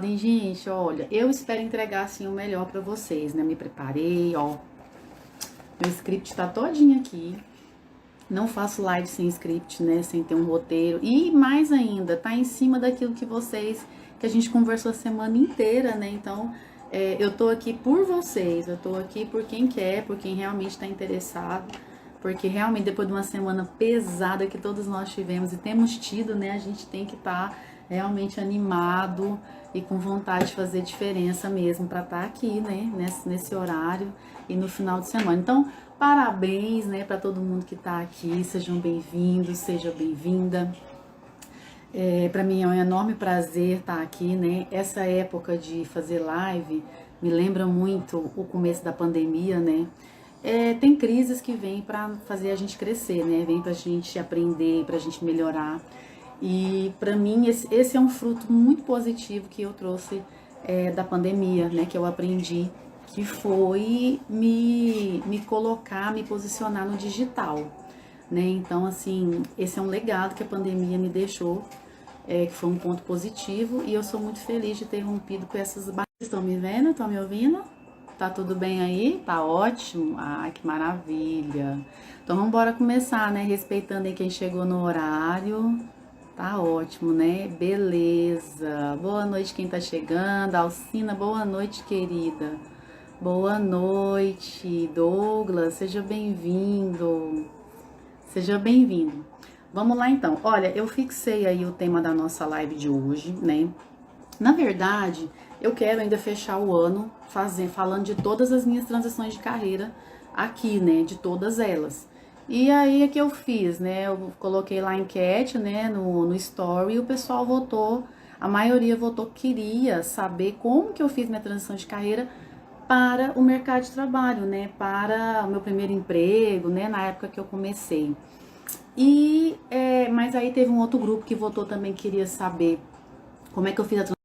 Gente, olha, eu espero entregar assim o melhor pra vocês, né? Me preparei, ó. Meu script tá todinho aqui. Não faço live sem script, né? Sem ter um roteiro. E mais ainda, tá em cima daquilo que a gente conversou a semana inteira, né? Então, eu tô aqui por vocês, eu tô aqui por quem quer, por quem realmente tá interessado. Porque realmente, depois de uma semana pesada que todos nós tivemos e temos tido, né? A gente tem que estar realmente animado e com vontade de fazer diferença mesmo para estar aqui, né? Nesse horário e no final de semana. Então, parabéns, né, para todo mundo que está aqui. Sejam bem-vindos, seja bem-vinda. Para mim é um enorme prazer estar aqui, né? Essa época de fazer live me lembra muito o começo da pandemia, né? Tem crises que vêm para fazer a gente crescer, né? Vem para a gente aprender, para a gente melhorar. E para mim esse é um fruto muito positivo que eu trouxe da pandemia, né? Que eu aprendi, que foi me colocar, me posicionar no digital, né? Então, assim, esse é um legado que a pandemia me deixou, que foi um ponto positivo, e eu sou muito feliz de ter rompido com essas barreiras. Estão me vendo? Estão me ouvindo? Tá tudo bem aí? Tá ótimo? Ai, que maravilha! Então vamos embora começar, né? Respeitando aí quem chegou no horário. Tá ótimo, né? Beleza. Boa noite quem tá chegando. Alcina, boa noite, querida. Boa noite, Douglas. Seja bem-vindo. Seja bem-vindo. Vamos lá então. Olha, eu fixei aí o tema da nossa live de hoje, né? Na verdade, eu quero ainda fechar o ano falando de todas as minhas transições de carreira aqui, né? De todas elas. E aí é que eu fiz, né? Eu coloquei lá a enquete, né? No story e o pessoal votou. A maioria votou que queria saber como que eu fiz minha transição de carreira para o mercado de trabalho, né? Para o meu primeiro emprego, né? Na época que eu comecei. Mas aí teve um outro grupo que votou também, queria saber como é que eu fiz a transição.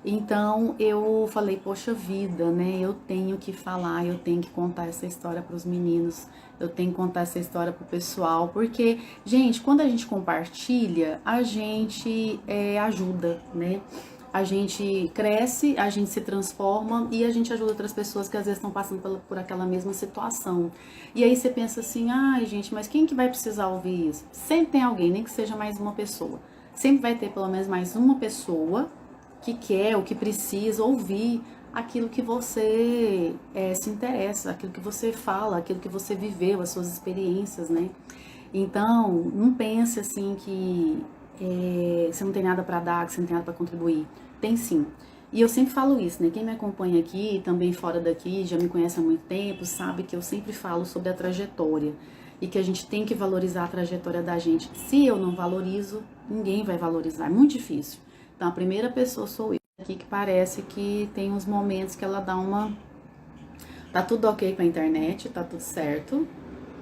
Então eu falei, poxa vida, né? Eu tenho que falar, eu tenho que contar essa história para os meninos, eu tenho que contar essa história pro pessoal, porque, gente, quando a gente compartilha, a gente ajuda, né? A gente cresce, a gente se transforma e a gente ajuda outras pessoas que às vezes estão passando por aquela mesma situação. E aí você pensa assim, ai gente, mas quem que vai precisar ouvir isso? Sempre tem alguém, nem que seja mais uma pessoa. Sempre vai ter pelo menos mais uma pessoa que quer ou que precisa ouvir aquilo que você se interessa, aquilo que você fala, aquilo que você viveu, as suas experiências, né? Então, não pense assim que você não tem nada para dar, que você não tem nada para contribuir. Tem sim. E eu sempre falo isso, né? Quem me acompanha aqui, também fora daqui, já me conhece há muito tempo, sabe que eu sempre falo sobre a trajetória e que a gente tem que valorizar a trajetória da gente. Se eu não valorizo, ninguém vai valorizar. É muito difícil. Então, a primeira pessoa sou eu aqui que parece que tem uns momentos que ela dá uma. Tá tudo ok com a internet, tá tudo certo.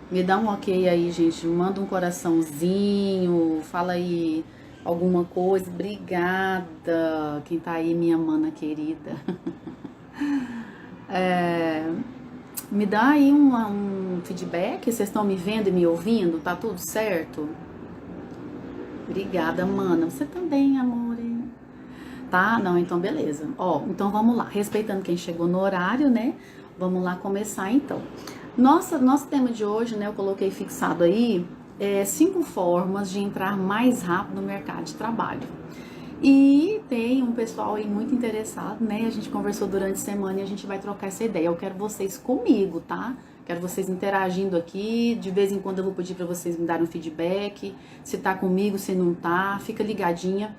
Me dá um ok aí, gente. Manda um coraçãozinho, fala aí alguma coisa. Obrigada. Quem tá aí, minha mana querida. Me dá aí um feedback. Vocês estão me vendo e me ouvindo? Tá tudo certo? Obrigada, mana. Você também, amor. Tá? Não, então beleza. Ó, então vamos lá. Respeitando quem chegou no horário, né? Vamos lá começar então. Nosso tema de hoje, né? Eu coloquei fixado aí 5 formas de entrar mais rápido no mercado de trabalho. E tem um pessoal aí muito interessado, né? A gente conversou durante a semana e a gente vai trocar essa ideia. Eu quero vocês comigo, tá? Quero vocês interagindo aqui. De vez em quando eu vou pedir para vocês me darem um feedback. Se tá comigo, se não tá, fica ligadinha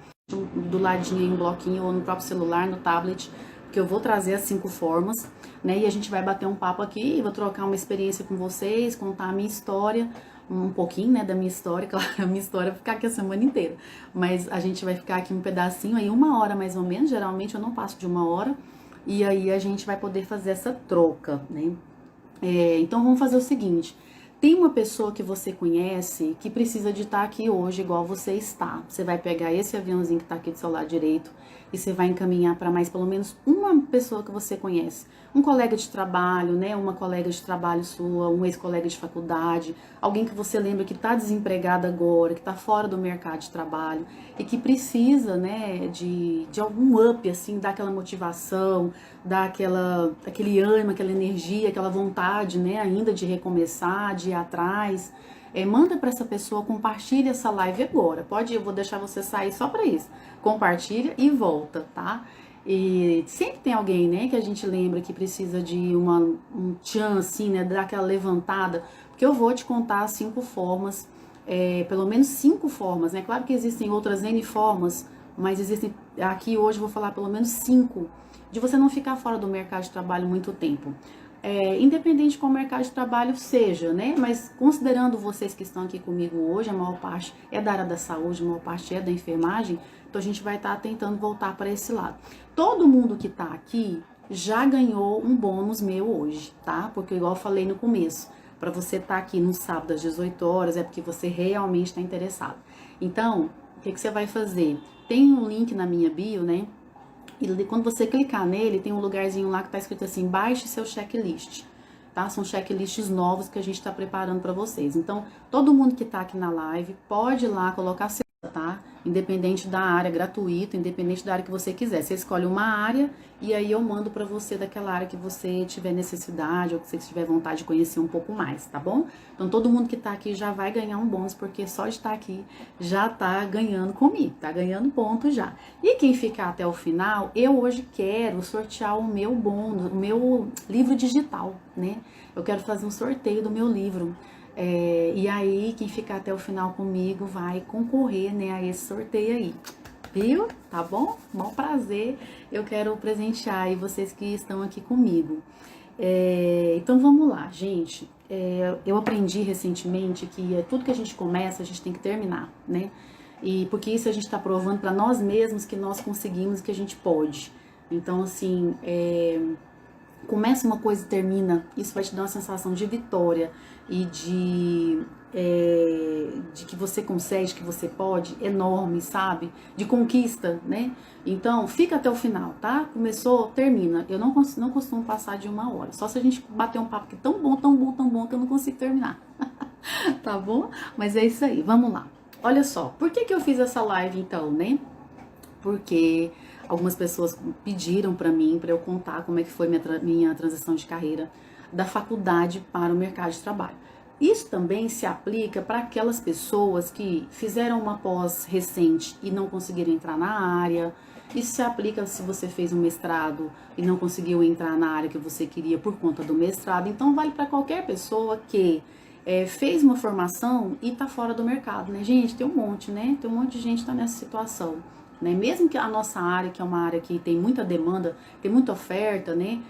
do ladinho aí um bloquinho ou no próprio celular, no tablet, que eu vou trazer as 5 formas, né? E a gente vai bater um papo aqui, vou trocar uma experiência com vocês, contar a minha história, um pouquinho, né, da minha história, claro, a minha história vai ficar aqui a semana inteira, mas a gente vai ficar aqui um pedacinho, aí 1 hora mais ou menos, geralmente eu não passo de 1 hora, e aí a gente vai poder fazer essa troca, né? Então vamos fazer o seguinte, tem uma pessoa que você conhece que precisa de estar aqui hoje igual você está. Você vai pegar esse aviãozinho que está aqui do seu lado direito e você vai encaminhar para mais pelo menos uma pessoa que você conhece. Um colega de trabalho, né? Uma colega de trabalho sua, um ex-colega de faculdade, alguém que você lembra que está desempregado agora, que está fora do mercado de trabalho e que precisa, né, de algum up, assim, dar aquela motivação, dar aquele ânimo, aquela energia, aquela vontade, né, ainda de recomeçar, de ir atrás. Manda para essa pessoa, compartilha essa live agora. Eu vou deixar você sair só para isso. Compartilha e volta, tá? E sempre tem alguém, né, que a gente lembra que precisa de um tchan, assim, né, dar aquela levantada, porque eu vou te contar 5 formas, pelo menos 5 formas, né, claro que existem outras N formas, mas existem, aqui hoje eu vou falar pelo menos 5, de você não ficar fora do mercado de trabalho muito tempo. Independente de qual mercado de trabalho seja, né? Mas considerando vocês que estão aqui comigo hoje, a maior parte é da área da saúde, a maior parte é da enfermagem, então a gente vai estar tentando voltar para esse lado. Todo mundo que está aqui já ganhou um bônus meu hoje, tá? Porque igual eu falei no começo, para você estar aqui no sábado às 18 horas é porque você realmente está interessado. Então, o que você vai fazer? Tem um link na minha bio, né? E quando você clicar nele, tem um lugarzinho lá que tá escrito assim, baixe seu checklist, tá? São checklists novos que a gente tá preparando para vocês. Então, todo mundo que tá aqui na live pode ir lá colocar seu, tá? Independente da área, gratuito, independente da área que você quiser. Você escolhe uma área e aí eu mando para você daquela área que você tiver necessidade ou que você tiver vontade de conhecer um pouco mais, tá bom? Então, todo mundo que tá aqui já vai ganhar um bônus, porque só de estar aqui já tá ganhando comigo, tá ganhando ponto já. E quem ficar até o final, eu hoje quero sortear o meu bônus, o meu livro digital, né? Eu quero fazer um sorteio do meu livro. E aí, quem ficar até o final comigo vai concorrer, né, a esse sorteio aí. Viu? Tá bom? Bom prazer. Eu quero presentear aí vocês que estão aqui comigo. Então vamos lá, gente. Eu aprendi recentemente que tudo que a gente começa, a gente tem que terminar, né? E porque isso a gente está provando para nós mesmos que nós conseguimos, que a gente pode. Então, assim, começa uma coisa e termina, isso vai te dar uma sensação de vitória e de que você consegue, que você pode, enorme, sabe? De conquista, né? Então, fica até o final, tá? Começou, termina. Eu não costumo passar de 1 hora, só se a gente bater um papo que é tão bom, tão bom, tão bom, que eu não consigo terminar. Tá bom? Mas é isso aí, vamos lá. Olha só, por que eu fiz essa live então, né? Porque algumas pessoas pediram para mim, para eu contar como é que foi minha transição de carreira da faculdade para o mercado de trabalho. Isso também se aplica para aquelas pessoas que fizeram uma pós recente e não conseguiram entrar na área. Isso se aplica se você fez um mestrado e não conseguiu entrar na área que você queria por conta do mestrado. Então vale para qualquer pessoa que fez uma formação e está fora do mercado, né? Gente, tem um monte, né? Tem um monte de gente que está nessa situação. Né? Mesmo que a nossa área, que é uma área que tem muita demanda, tem muita oferta, né?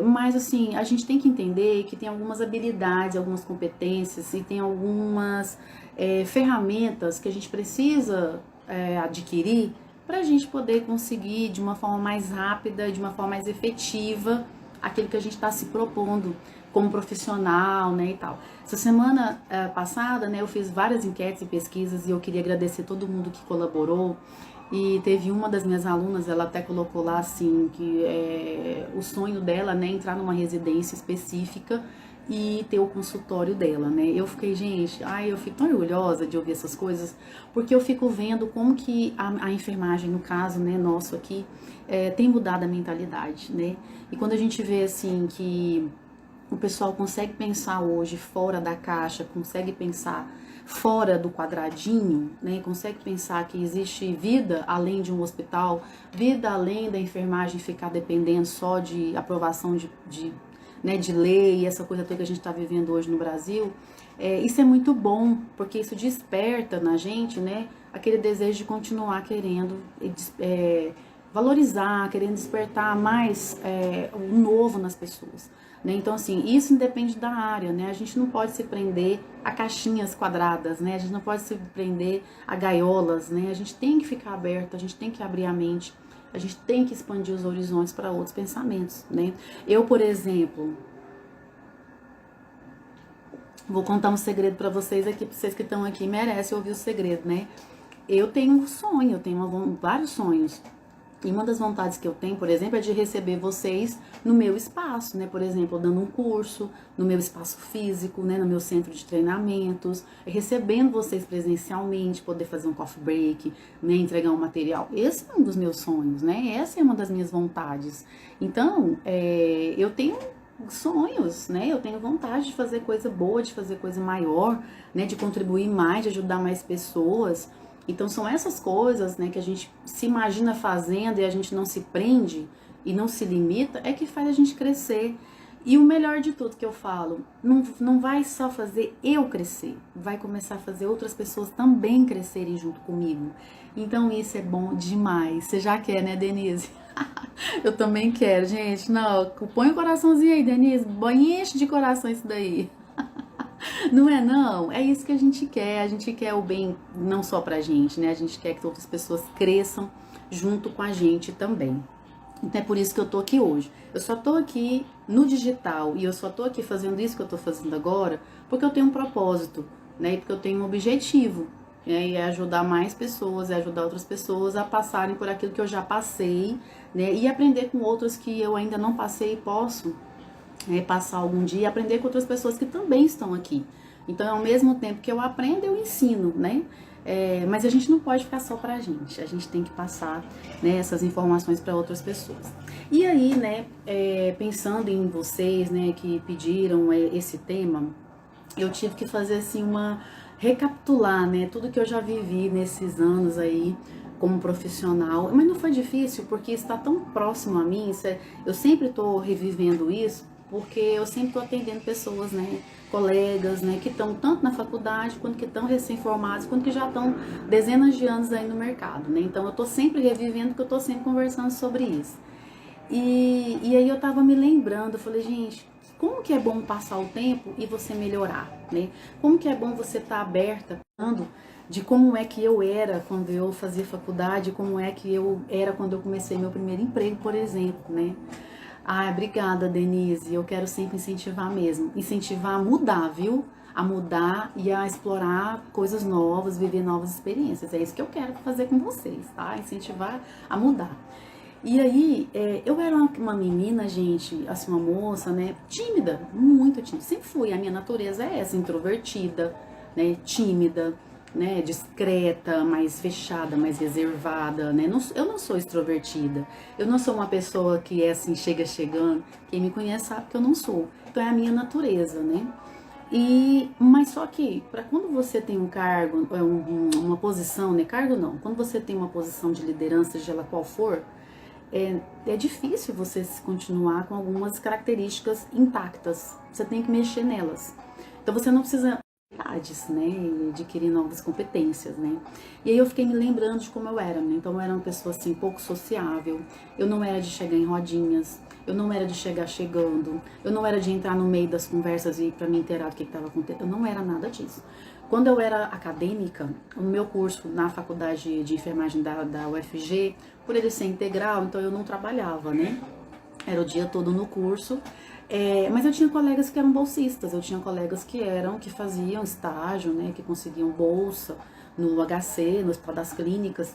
Mas assim, a gente tem que entender que tem algumas habilidades, algumas competências e tem algumas ferramentas que a gente precisa adquirir para a gente poder conseguir de uma forma mais rápida, de uma forma mais efetiva, aquilo que a gente está se propondo como profissional, né, e tal. Essa semana passada, né, eu fiz várias enquetes e pesquisas e eu queria agradecer todo mundo que colaborou. E teve uma das minhas alunas, ela até colocou lá assim, que o sonho dela, né, entrar numa residência específica e ter o consultório dela, né. Eu fiquei, gente, eu fico tão orgulhosa de ouvir essas coisas, porque eu fico vendo como que a enfermagem, no caso, né, nosso aqui, tem mudado a mentalidade, né. E quando a gente vê, assim, que o pessoal consegue pensar hoje fora da caixa, consegue pensar fora do quadradinho, né? Consegue pensar que existe vida além de um hospital, vida além da enfermagem ficar dependendo só de aprovação de lei, essa coisa toda que a gente está vivendo hoje no Brasil. Isso é muito bom, porque isso desperta na gente, né, aquele desejo de continuar querendo valorizar, querendo despertar mais o novo nas pessoas. Né? Então, assim, isso independe da área, né? A gente não pode se prender a caixinhas quadradas, né? A gente não pode se prender a gaiolas, né? A gente tem que ficar aberto, a gente tem que abrir a mente, a gente tem que expandir os horizontes para outros pensamentos, né? Eu, por exemplo, vou contar um segredo para vocês aqui, para vocês que estão aqui merecem ouvir o segredo, né? Eu tenho um sonho, eu tenho vários sonhos. E uma das vontades que eu tenho, por exemplo, é de receber vocês no meu espaço, né? Por exemplo, dando um curso no meu espaço físico, né? No meu centro de treinamentos, recebendo vocês presencialmente, poder fazer um coffee break, né? Entregar um material. Esse é um dos meus sonhos, né? Essa é uma das minhas vontades. Então, eu tenho sonhos, né? Eu tenho vontade de fazer coisa boa, de fazer coisa maior, né? De contribuir mais, de ajudar mais pessoas. Então são essas coisas, né, que a gente se imagina fazendo e a gente não se prende e não se limita, é que faz a gente crescer. E o melhor de tudo que eu falo, não vai só fazer eu crescer, vai começar a fazer outras pessoas também crescerem junto comigo. Então isso é bom demais. Você já quer, né, Denise? Eu também quero, gente. Não, põe o coraçãozinho aí, Denise. Enche de coração isso daí. Não é não? É isso que a gente quer. A gente quer o bem não só pra gente, né? A gente quer que outras pessoas cresçam junto com a gente também. Então é por isso que eu tô aqui hoje. Eu só tô aqui no digital e eu só tô aqui fazendo isso que eu tô fazendo agora porque eu tenho um propósito, né? E porque eu tenho um objetivo, né? E é ajudar mais pessoas, é ajudar outras pessoas a passarem por aquilo que eu já passei, né? E aprender com outras que eu ainda não passei e posso passar algum dia e aprender com outras pessoas que também estão aqui. Então, ao mesmo tempo que eu aprendo, eu ensino, né? Mas a gente não pode ficar só pra gente, a gente tem que passar, né, essas informações para outras pessoas. E aí, né, pensando em vocês, né, que pediram esse tema, eu tive que fazer assim recapitular, né, tudo que eu já vivi nesses anos aí como profissional, mas não foi difícil porque está tão próximo a mim, eu sempre estou revivendo isso, porque eu sempre estou atendendo pessoas, né, colegas, né, que estão tanto na faculdade, quanto que estão recém-formados, quanto que já estão dezenas de anos aí no mercado, né, então eu estou sempre revivendo, porque eu estou sempre conversando sobre isso. E aí eu tava me lembrando, eu falei, gente, como que é bom passar o tempo e você melhorar, né? Como que é bom você estar aberta, falando de como é que eu era quando eu fazia faculdade, como é que eu era quando eu comecei meu primeiro emprego, por exemplo, né? Ah, obrigada, Denise. Eu quero sempre incentivar mesmo. Incentivar a mudar, viu? A mudar e a explorar coisas novas, viver novas experiências. É isso que eu quero fazer com vocês, tá? Incentivar a mudar. E aí, eu era uma menina, gente, assim, uma moça, né? Tímida, muito tímida. Sempre fui. A minha natureza é essa, introvertida, né? Tímida, né, discreta, mais fechada, mais reservada, né? Eu não sou extrovertida. Eu não sou uma pessoa que é assim, chegando. Quem me conhece sabe que eu não sou. Então é a minha natureza, né? Mas só que, para quando você tem um cargo, uma posição, né? Cargo não. Quando você tem uma posição de liderança, seja ela qual for, é difícil você continuar com algumas características intactas. Você tem que mexer nelas. Então você não precisa né, adquirir novas competências, né? E aí eu fiquei me lembrando de como eu era, né? Então eu era uma pessoa assim pouco sociável. Eu não era de chegar em rodinhas. Eu não era de chegar chegando. Eu não era de entrar no meio das conversas e para me inteirar do que estava acontecendo. Eu não era nada disso. Quando eu era acadêmica, no meu curso na faculdade de enfermagem da UFG, por ele ser integral, então eu não trabalhava, né? Era o dia todo no curso. Mas eu tinha colegas que eram bolsistas, eu tinha colegas que faziam estágio, né? Que conseguiam bolsa no HC, no Hospital das Clínicas.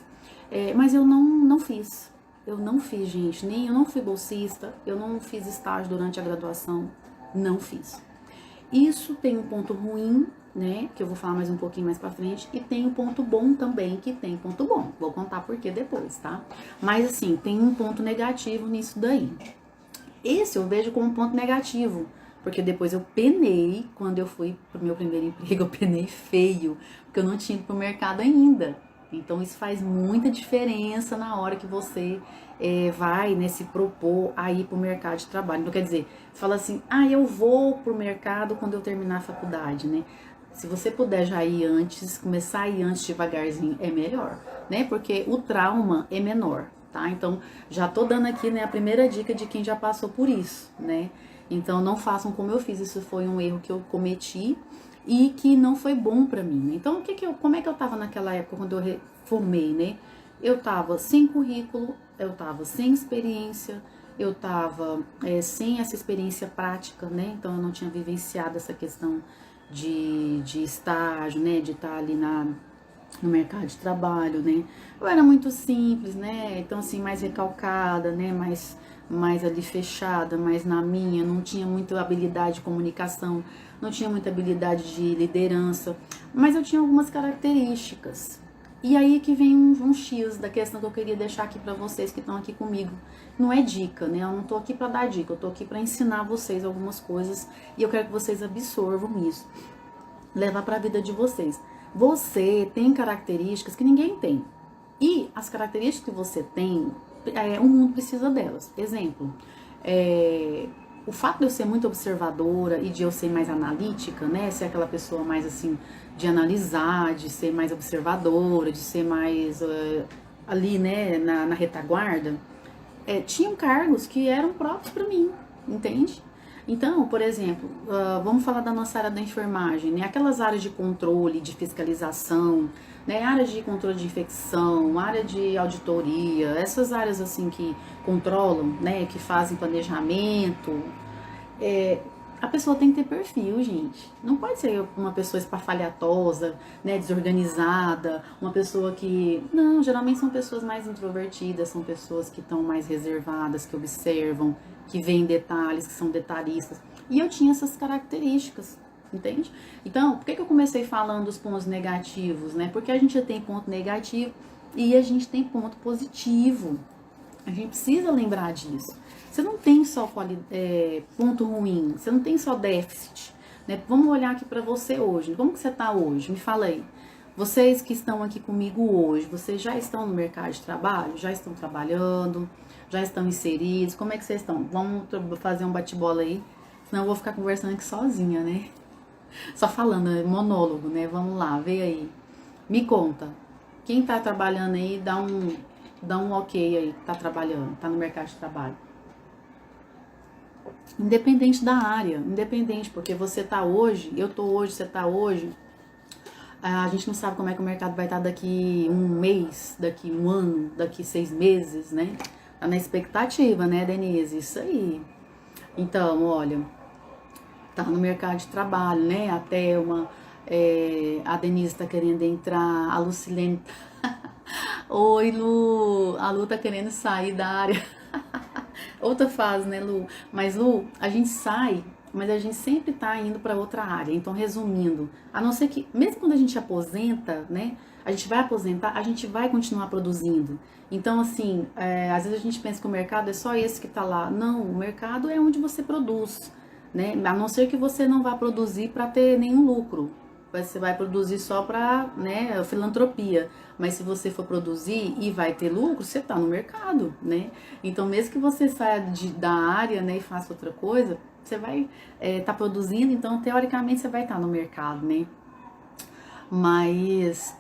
Mas eu não fiz. Eu não fiz, gente. Eu não fui bolsista, eu não fiz estágio durante a graduação. Não fiz. Isso tem um ponto ruim, né, que eu vou falar mais um pouquinho mais pra frente, e tem um ponto bom também, que tem ponto bom. Vou contar por que depois, tá? Mas assim, tem um ponto negativo nisso daí. Esse eu vejo como um ponto negativo, porque depois eu penei, quando eu fui pro meu primeiro emprego, eu penei feio, porque eu não tinha ido pro mercado ainda. Então isso faz muita diferença na hora que você vai, né, se propor a ir pro mercado de trabalho. Então quer dizer, você fala assim, eu vou pro mercado quando eu terminar a faculdade, né? Se você puder já ir antes, começar a ir antes devagarzinho, é melhor, né? Porque o trauma é menor, tá? Então, já tô dando aqui, né, a primeira dica de quem já passou por isso, né? Então, não façam como eu fiz, isso foi um erro que eu cometi e que não foi bom pra mim, né? Então, como é que eu tava naquela época quando eu formei, né? Eu tava sem currículo, eu tava sem experiência, eu tava sem essa experiência prática, né? Então, eu não tinha vivenciado essa questão de estágio, né? De estar ali no mercado de trabalho, né? Eu era muito simples, né? Então, assim, mais recalcada, né? Mais ali fechada, mais na minha, não tinha muita habilidade de comunicação, não tinha muita habilidade de liderança, mas eu tinha algumas características. E aí que vem um X da questão que eu queria deixar aqui pra vocês que estão aqui comigo. Não é dica, né? Eu não tô aqui pra dar dica, eu tô aqui pra ensinar vocês algumas coisas e eu quero que vocês absorvam isso, levar pra vida de vocês. Você tem características que ninguém tem. E as características que você tem, o mundo precisa delas. Exemplo, o fato de eu ser muito observadora e de eu ser mais analítica, né? Ser aquela pessoa mais assim, de analisar, de ser mais observadora, de ser mais ali, né, na retaguarda, tinham cargos que eram próprios para mim, entende? Então, por exemplo, vamos falar da nossa área da enfermagem, né? Aquelas áreas de controle, de fiscalização, né? Área de controle de infecção, área de auditoria, essas áreas assim que controlam, né? Que fazem planejamento. A pessoa tem que ter perfil, gente. Não pode ser uma pessoa espalhafatosa, né, desorganizada, uma pessoa que... Não, geralmente são pessoas mais introvertidas, são pessoas que estão mais reservadas, que observam, que veem detalhes, que são detalhistas. E eu tinha essas características, entende? Então, por que eu comecei falando dos pontos negativos, né? Porque a gente já tem ponto negativo e a gente tem ponto positivo. A gente precisa lembrar disso. Você não tem só ponto ruim, você não tem só déficit. Né? Vamos olhar aqui para você hoje. Como que você está hoje? Me fala aí. Vocês que estão aqui comigo hoje, vocês já estão no mercado de trabalho? Já estão trabalhando? Já estão inseridos? Como é que vocês estão? Vamos fazer um bate-bola aí, senão eu vou ficar conversando aqui sozinha, né? Só falando, monólogo, né? Vamos lá, vê aí. Me conta. Quem tá trabalhando aí, dá um ok aí, tá trabalhando, tá no mercado de trabalho. Independente da área, independente, porque você tá hoje, eu tô hoje, você tá hoje, a gente não sabe como é que o mercado vai estar daqui um mês, daqui um ano, daqui 6 meses, né? Tá na expectativa, né, Denise? Isso aí. Então, olha, tá no mercado de trabalho, né? A Thelma, a Denise tá querendo entrar, a Lucilene. Oi, Lu, a Lu tá querendo sair da área. Outra fase, né, Lu? Mas, Lu, a gente sai, mas a gente sempre tá indo para outra área. Então, resumindo, a não ser que, mesmo quando a gente aposenta, né, a gente vai aposentar, a gente vai continuar produzindo. Então, assim, às vezes a gente pensa que o mercado é só esse que tá lá. Não, o mercado é onde você produz, né? A não ser que você não vá produzir para ter nenhum lucro. Você vai produzir só para, né, filantropia. Mas se você for produzir e vai ter lucro, você está no mercado, né? Então, mesmo que você saia da área, né, e faça outra coisa, você vai estar produzindo, então, teoricamente, você vai estar no mercado, né? Mas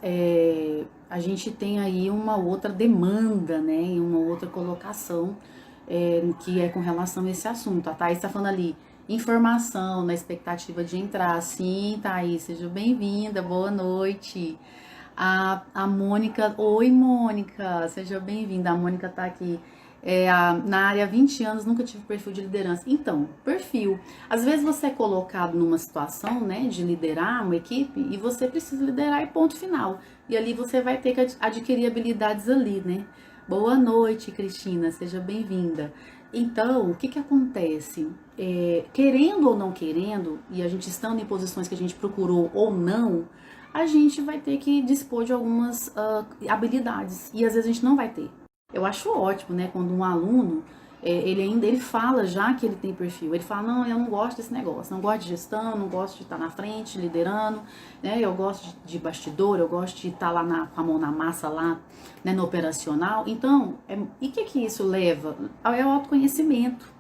a gente tem aí uma outra demanda, né, e uma outra colocação que é com relação a esse assunto. A Thaís está falando ali, informação na expectativa de entrar. Sim, Thaís, seja bem-vinda, boa noite. A Mônica, oi Mônica, seja bem-vinda. A Mônica tá aqui. Na área há 20 anos, nunca tive perfil de liderança. Então, perfil. Às vezes você é colocado numa situação, né, de liderar uma equipe e você precisa liderar e ponto final. E ali você vai ter que adquirir habilidades ali, né? Boa noite, Cristina, seja bem-vinda. Então, o que que acontece? Querendo ou não querendo, e a gente estando em posições que a gente procurou ou não, a gente vai ter que dispor de algumas habilidades. E às vezes a gente não vai ter. Eu acho ótimo, né, quando um aluno, ele fala já que ele tem perfil. Ele fala, não, eu não gosto desse negócio, não gosto de gestão, não gosto de estar na frente, liderando, né, eu gosto de bastidor, eu gosto de estar lá com a mão na massa lá, né, no operacional. Então, e o que isso leva? É o autoconhecimento.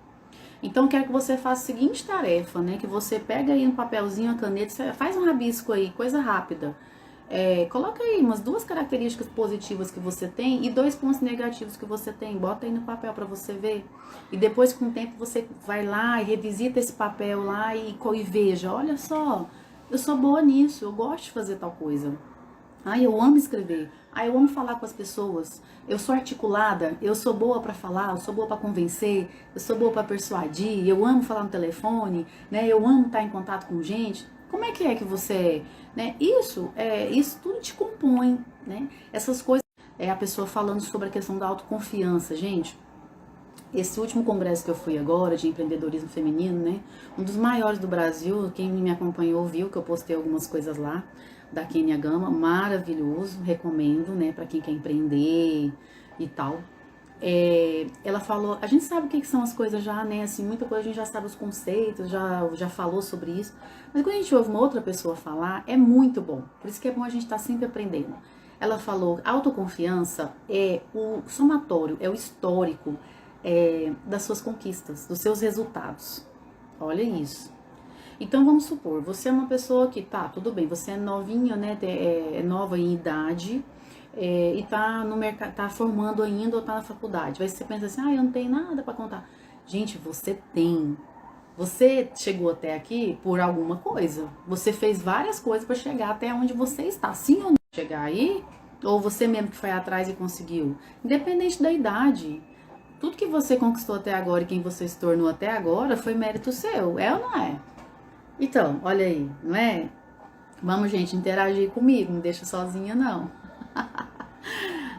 Então, quero que você faça a seguinte tarefa, né, que você pega aí um papelzinho, a caneta, você faz um rabisco aí, coisa rápida. Coloca aí umas 2 características positivas que você tem e 2 pontos negativos que você tem. Bota aí no papel para você ver. E depois, com o tempo, você vai lá e revisita esse papel lá e veja. Olha só, eu sou boa nisso, eu gosto de fazer tal coisa. Eu amo escrever. Eu amo falar com as pessoas. Eu sou articulada, eu sou boa para falar, eu sou boa para convencer, eu sou boa para persuadir, eu amo falar no telefone, né? Eu amo estar em contato com gente. Como é que você é? Né? Isso tudo te compõe, né? Essas coisas, a pessoa falando sobre a questão da autoconfiança, gente. Esse último congresso que eu fui agora, de empreendedorismo feminino, né? Um dos maiores do Brasil, quem me acompanhou viu que eu postei algumas coisas lá, da Kenia Gama, maravilhoso, recomendo, né? Pra quem quer empreender e tal. Ela falou, a gente sabe o que são as coisas já, né? Assim, muita coisa a gente já sabe os conceitos, já falou sobre isso. Mas quando a gente ouve uma outra pessoa falar, é muito bom. Por isso que é bom a gente estar sempre aprendendo. Ela falou, autoconfiança é o somatório, é o histórico das suas conquistas, dos seus resultados. Olha isso. Então vamos supor, você é uma pessoa que tá, tudo bem, você é novinha, né? É nova em idade. E tá no mercado, tá formando ainda ou tá na faculdade. Aí você pensa assim, eu não tenho nada para contar. Gente, você tem. Você chegou até aqui por alguma coisa. Você fez várias coisas para chegar até onde você está. Sim ou não? Chegar aí? Ou você mesmo que foi atrás e conseguiu? Independente da idade. Tudo que você conquistou até agora e quem você se tornou até agora foi mérito seu. É ou não é? Então, olha aí, não é? Vamos, gente, interagir comigo. Não deixa sozinha, não.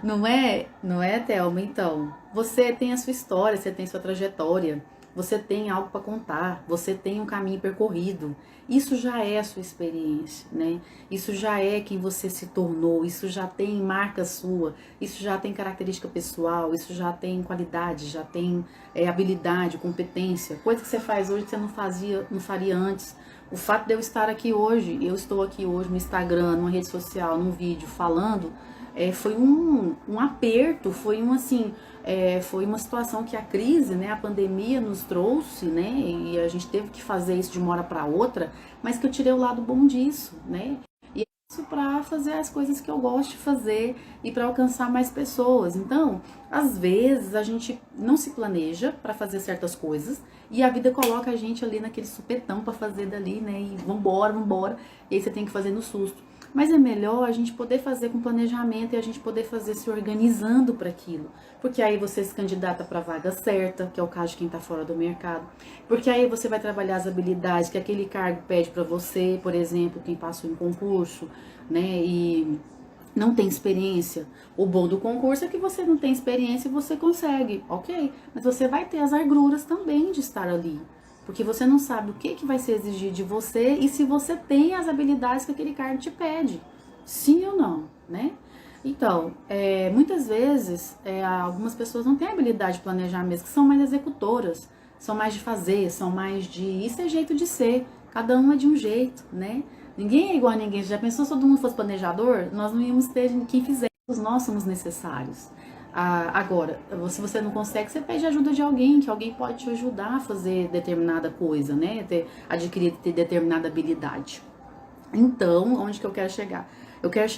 Não é, Thelma? Então, você tem a sua história, você tem sua trajetória, você tem algo para contar, você tem um caminho percorrido. Isso já é a sua experiência, né? Isso já é quem você se tornou, isso já tem marca sua, isso já tem característica pessoal, isso já tem qualidade, já tem habilidade, competência, coisa que você faz hoje que você não faria antes. O fato de eu estar aqui hoje, eu estou aqui hoje no Instagram, numa rede social, num vídeo falando, foi um aperto, foi foi uma situação que a crise, né, a pandemia nos trouxe, né, e a gente teve que fazer isso de uma hora para outra, mas que eu tirei o lado bom disso, né, e é isso para fazer as coisas que eu gosto de fazer e para alcançar mais pessoas. Então, às vezes a gente não se planeja para fazer certas coisas e a vida coloca a gente ali naquele supetão para fazer dali, né, e vambora, e aí você tem que fazer no susto. Mas é melhor a gente poder fazer com planejamento e a gente poder fazer se organizando para aquilo. Porque aí você se candidata para a vaga certa, que é o caso de quem está fora do mercado. Porque aí você vai trabalhar as habilidades que aquele cargo pede para você, por exemplo, quem passou em concurso, né, e não tem experiência. O bom do concurso é que você não tem experiência e você consegue, ok? Mas você vai ter as agruras também de estar ali. Porque você não sabe o que vai ser exigido de você e se você tem as habilidades que aquele cargo te pede. Sim ou não, né? Então, muitas vezes, algumas pessoas não têm habilidade de planejar mesmo, que são mais executoras, são mais de fazer, são mais de... Isso é jeito de ser, cada um é de um jeito, né? Ninguém é igual a ninguém. Já pensou se todo mundo fosse planejador? Nós não íamos ter quem fizesse, nós somos necessários. Agora, se você não consegue, você pede ajuda de alguém, que alguém pode te ajudar a fazer determinada coisa, né? Adquirir determinada habilidade. Então, onde que eu quero chegar? Eu quero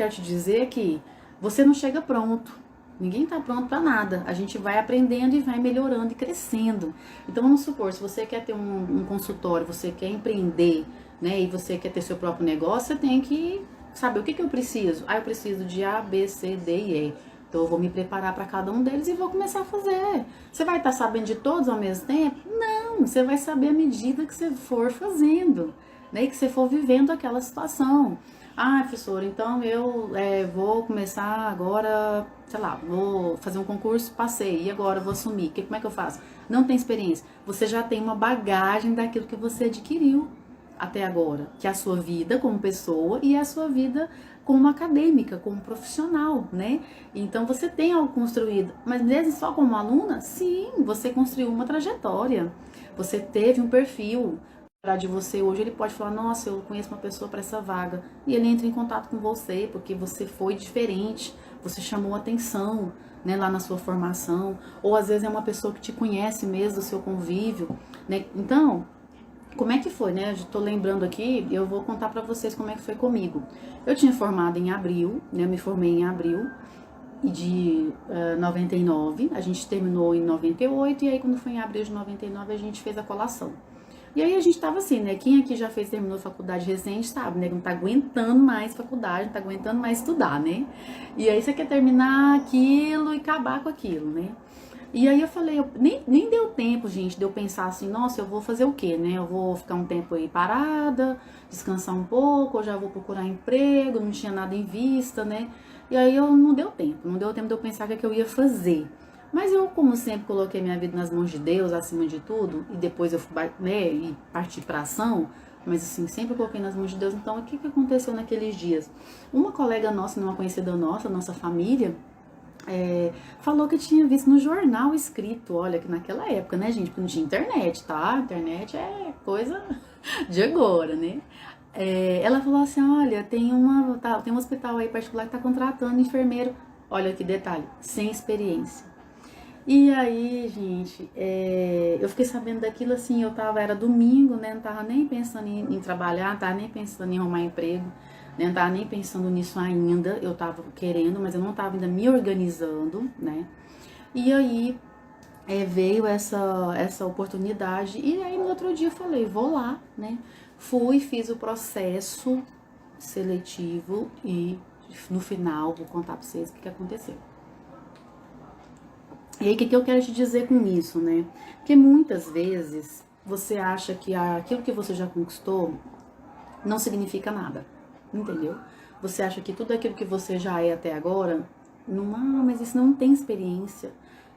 te dizer que você não chega pronto. Ninguém tá pronto para nada. A gente vai aprendendo e vai melhorando e crescendo. Então, vamos supor, se você quer ter um consultório, você quer empreender, né? E você quer ter seu próprio negócio, você tem que saber o que eu preciso. Eu preciso de A, B, C, D e E. Então eu vou me preparar para cada um deles e vou começar a fazer. Você vai estar sabendo de todos ao mesmo tempo? Não, você vai saber à medida que você for fazendo, né? E que você for vivendo aquela situação. Professora, então eu vou começar agora, sei lá, vou fazer um concurso, passei, e agora eu vou assumir. Como é que eu faço? Não tem experiência. Você já tem uma bagagem daquilo que você adquiriu até agora, que é a sua vida como pessoa e a sua vida como acadêmica, como profissional, né? Então você tem algo construído, mas mesmo só como aluna, sim, você construiu uma trajetória, você teve um perfil. De você hoje, ele pode falar, nossa, eu conheço uma pessoa para essa vaga, e ele entra em contato com você, porque você foi diferente, você chamou atenção, né, lá na sua formação, ou às vezes é uma pessoa que te conhece mesmo do seu convívio, né? Então, como é que foi, né? Eu tô lembrando aqui, eu vou contar para vocês como é que foi comigo. Eu tinha formado em abril, né? Eu me formei em abril de 99, a gente terminou em 98, e aí quando foi em abril de 99 a gente fez a colação. E aí a gente tava assim, né? Quem aqui já terminou faculdade recente sabe, né? Que não tá aguentando mais faculdade, não tá aguentando mais estudar, né? E aí você quer terminar aquilo e acabar com aquilo, né? E aí eu falei, nem deu tempo, gente, de eu pensar assim, nossa, eu vou fazer o quê, né? Eu vou ficar um tempo aí parada, descansar um pouco, eu já vou procurar emprego, não tinha nada em vista, né? E aí eu não deu tempo de eu pensar o que, é que eu ia fazer. Mas eu, como sempre, coloquei minha vida nas mãos de Deus, acima de tudo, e depois eu fui, né, e parti pra ação, mas assim, sempre coloquei nas mãos de Deus. Então, o que, que aconteceu naqueles dias? Uma colega nossa, uma conhecida nossa família, falou que tinha visto no jornal escrito, olha, que naquela época, né, gente, porque não tinha internet, tá? Internet é coisa de agora, né? Ela falou assim, olha, tem um hospital aí particular que tá contratando enfermeiro, olha que detalhe, sem experiência. E aí, gente, eu fiquei sabendo daquilo assim, era domingo, né? Não tava nem pensando em trabalhar, não tava nem pensando em arrumar emprego, né? Não tava nem pensando nisso ainda. Eu tava querendo, mas eu não tava ainda me organizando, né? E aí veio essa oportunidade. E aí no outro dia eu falei, vou lá, né? Fui, fiz o processo seletivo e no final vou contar pra vocês o que aconteceu. E aí, o que eu quero te dizer com isso, né? Porque muitas vezes você acha que aquilo que você já conquistou não significa nada, entendeu? Você acha que tudo aquilo que você já é até agora, não, mas isso não tem experiência,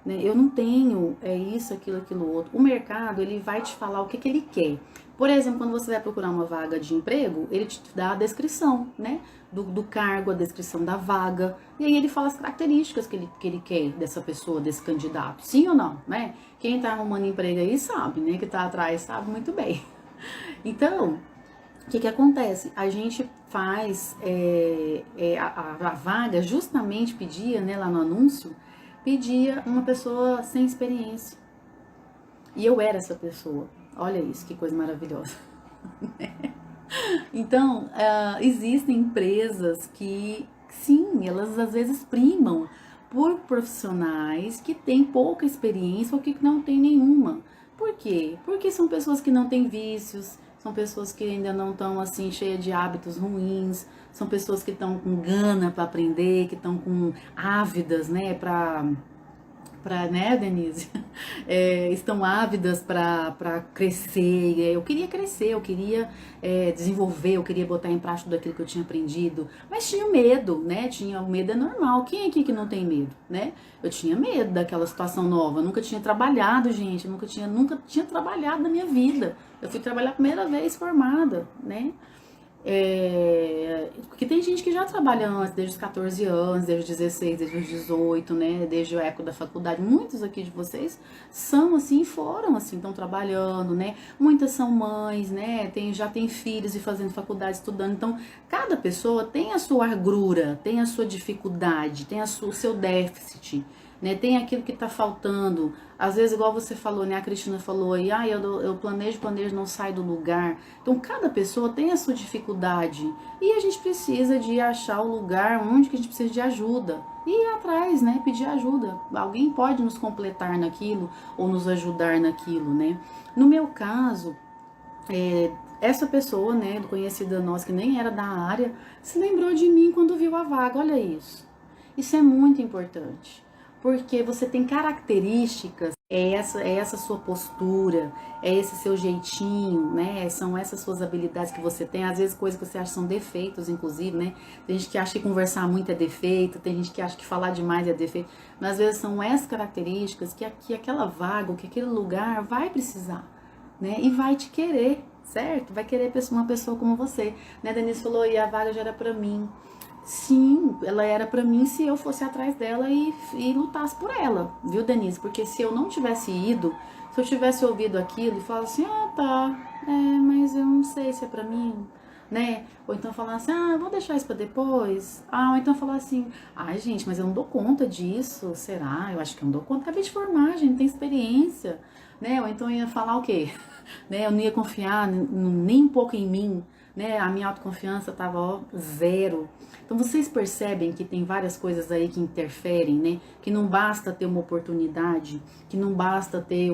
né? Eu não tenho, isso, aquilo, outro. O mercado, ele vai te falar o que ele quer. Por exemplo, quando você vai procurar uma vaga de emprego, ele te dá a descrição, né? Do cargo, a descrição da vaga. E aí ele fala as características que ele quer dessa pessoa, desse candidato. Sim ou não, né? Quem tá arrumando emprego aí sabe, né? Que tá atrás sabe muito bem. Então, o que acontece? A gente faz a vaga justamente pedia, né, lá no anúncio, pedia uma pessoa sem experiência. E eu era essa pessoa. Olha isso, que coisa maravilhosa. Então, existem empresas que, sim, elas às vezes primam por profissionais que têm pouca experiência ou que não têm nenhuma. Por quê? Porque são pessoas que não têm vícios, são pessoas que ainda não estão assim cheias de hábitos ruins, são pessoas que estão com gana para aprender, que estão com ávidas, né, né, Denise? Estão ávidas para crescer. Eu queria crescer, eu queria desenvolver, eu queria botar em prática tudo aquilo que eu tinha aprendido, mas tinha medo, né? O medo é normal. Quem aqui que não tem medo, né? Eu tinha medo daquela situação nova. Eu nunca tinha trabalhado, gente. Eu nunca tinha trabalhado na minha vida. Eu fui trabalhar a primeira vez formada, né? Porque tem gente que já trabalha antes, desde os 14 anos, desde os 16, desde os 18, né? Desde a época da faculdade. Muitos aqui de vocês são assim, foram assim, estão trabalhando, né? Muitas são mães, né? Já tem filhos e fazendo faculdade, estudando. Então, cada pessoa tem a sua agrura, tem a sua dificuldade, tem o seu déficit, né? Tem aquilo que tá faltando. Às vezes, igual você falou, né? A Cristina falou aí, eu planejo, não sai do lugar. Então, cada pessoa tem a sua dificuldade. E a gente precisa de achar o lugar onde que a gente precisa de ajuda. E ir atrás, né? Pedir ajuda. Alguém pode nos completar naquilo ou nos ajudar naquilo, né? No meu caso, essa pessoa, né, conhecida nossa, que nem era da área, se lembrou de mim quando viu a vaga. Olha isso. Isso é muito importante. Porque você tem características, é essa sua postura, é esse seu jeitinho, né? São essas suas habilidades que você tem, às vezes coisas que você acha que são defeitos, inclusive, né? Tem gente que acha que conversar muito é defeito, tem gente que acha que falar demais é defeito, mas às vezes são essas características que aquela vaga, que aquele lugar vai precisar, né? E vai te querer, certo? Vai querer uma pessoa como você, né? Denise falou, e a vaga já era pra mim. Sim, ela era pra mim se eu fosse atrás dela e lutasse por ela, viu, Denise? Porque se eu não tivesse ido, se eu tivesse ouvido aquilo e falasse assim, tá, mas eu não sei se é pra mim, né? Ou então falar assim, vou deixar isso pra depois. Ou então falar assim, ai gente, mas eu não dou conta disso, será? Eu acho que eu não dou conta, acabei de formar, gente, não tem experiência, né? Ou então ia falar o quê? Né? Eu não ia confiar nem um pouco em mim, né? A minha autoconfiança tava zero. Então vocês percebem que tem várias coisas aí que interferem, né? Que não basta ter uma oportunidade, que não basta ter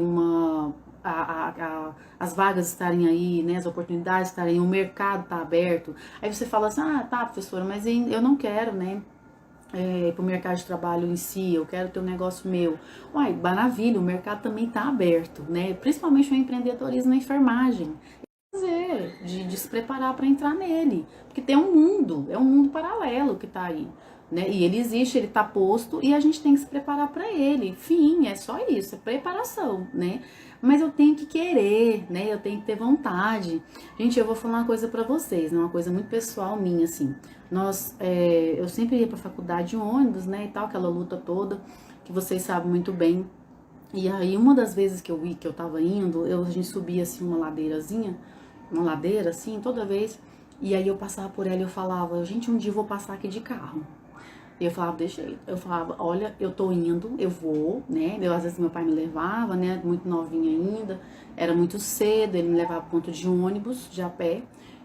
as vagas estarem aí, né? As oportunidades estarem aí, o mercado tá aberto. Aí você fala assim, tá, professora, mas eu não quero, né? para o mercado de trabalho em si, eu quero ter um negócio meu. Uai, maravilha, o mercado também está aberto, né? Principalmente o empreendedorismo na enfermagem. De se preparar para entrar nele. Porque tem um mundo, é um mundo paralelo que está aí. Né? E ele existe, ele está posto e a gente tem que se preparar para ele. Fim, é só isso, é preparação, né? Mas eu tenho que querer, né? Eu tenho que ter vontade. Gente, eu vou falar uma coisa para vocês, né? Uma coisa muito pessoal minha, assim. Eu sempre ia para faculdade de ônibus, né? E tal, aquela luta toda que vocês sabem muito bem. E aí, uma das vezes que eu tava indo, a gente subia assim uma ladeira assim, toda vez. E aí eu passava por ela e eu falava, gente, um dia eu vou passar aqui de carro. E eu falava, deixa aí. Eu falava, olha, eu tô indo, eu vou, né? Às vezes meu pai me levava, né? Muito novinha ainda, era muito cedo, ele me levava pro ponto de ônibus, de a pé.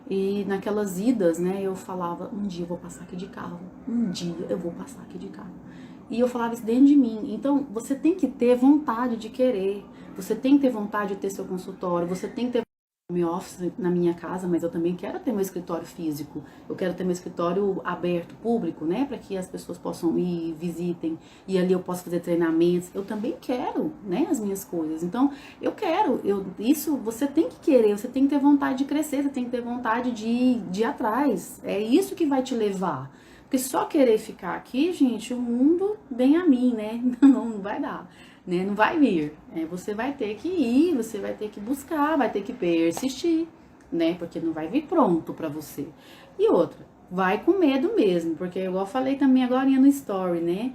E naquelas idas, né, eu falava, um dia eu vou passar aqui de carro, um dia eu vou passar aqui de carro. E eu falava isso dentro de mim. Então, você tem que ter vontade de querer, você tem que ter vontade de ter seu consultório, você tem que ter home office na minha casa, mas eu também quero ter meu escritório físico. Eu quero ter meu escritório aberto, público, né? Para que as pessoas possam ir, visitem, e ali eu posso fazer treinamentos. Eu também quero, né? As minhas coisas. Então, eu quero. Isso você tem que querer, você tem que ter vontade de crescer, você tem que ter vontade de ir atrás. É isso que vai te levar. Porque só querer ficar aqui, gente, o mundo vem a mim, né? Não vai dar. Né? Não vai vir. Você vai ter que ir, você vai ter que buscar, vai ter que persistir, né? Porque não vai vir pronto pra você. E outra, vai com medo mesmo, porque igual eu falei também agora no story, né?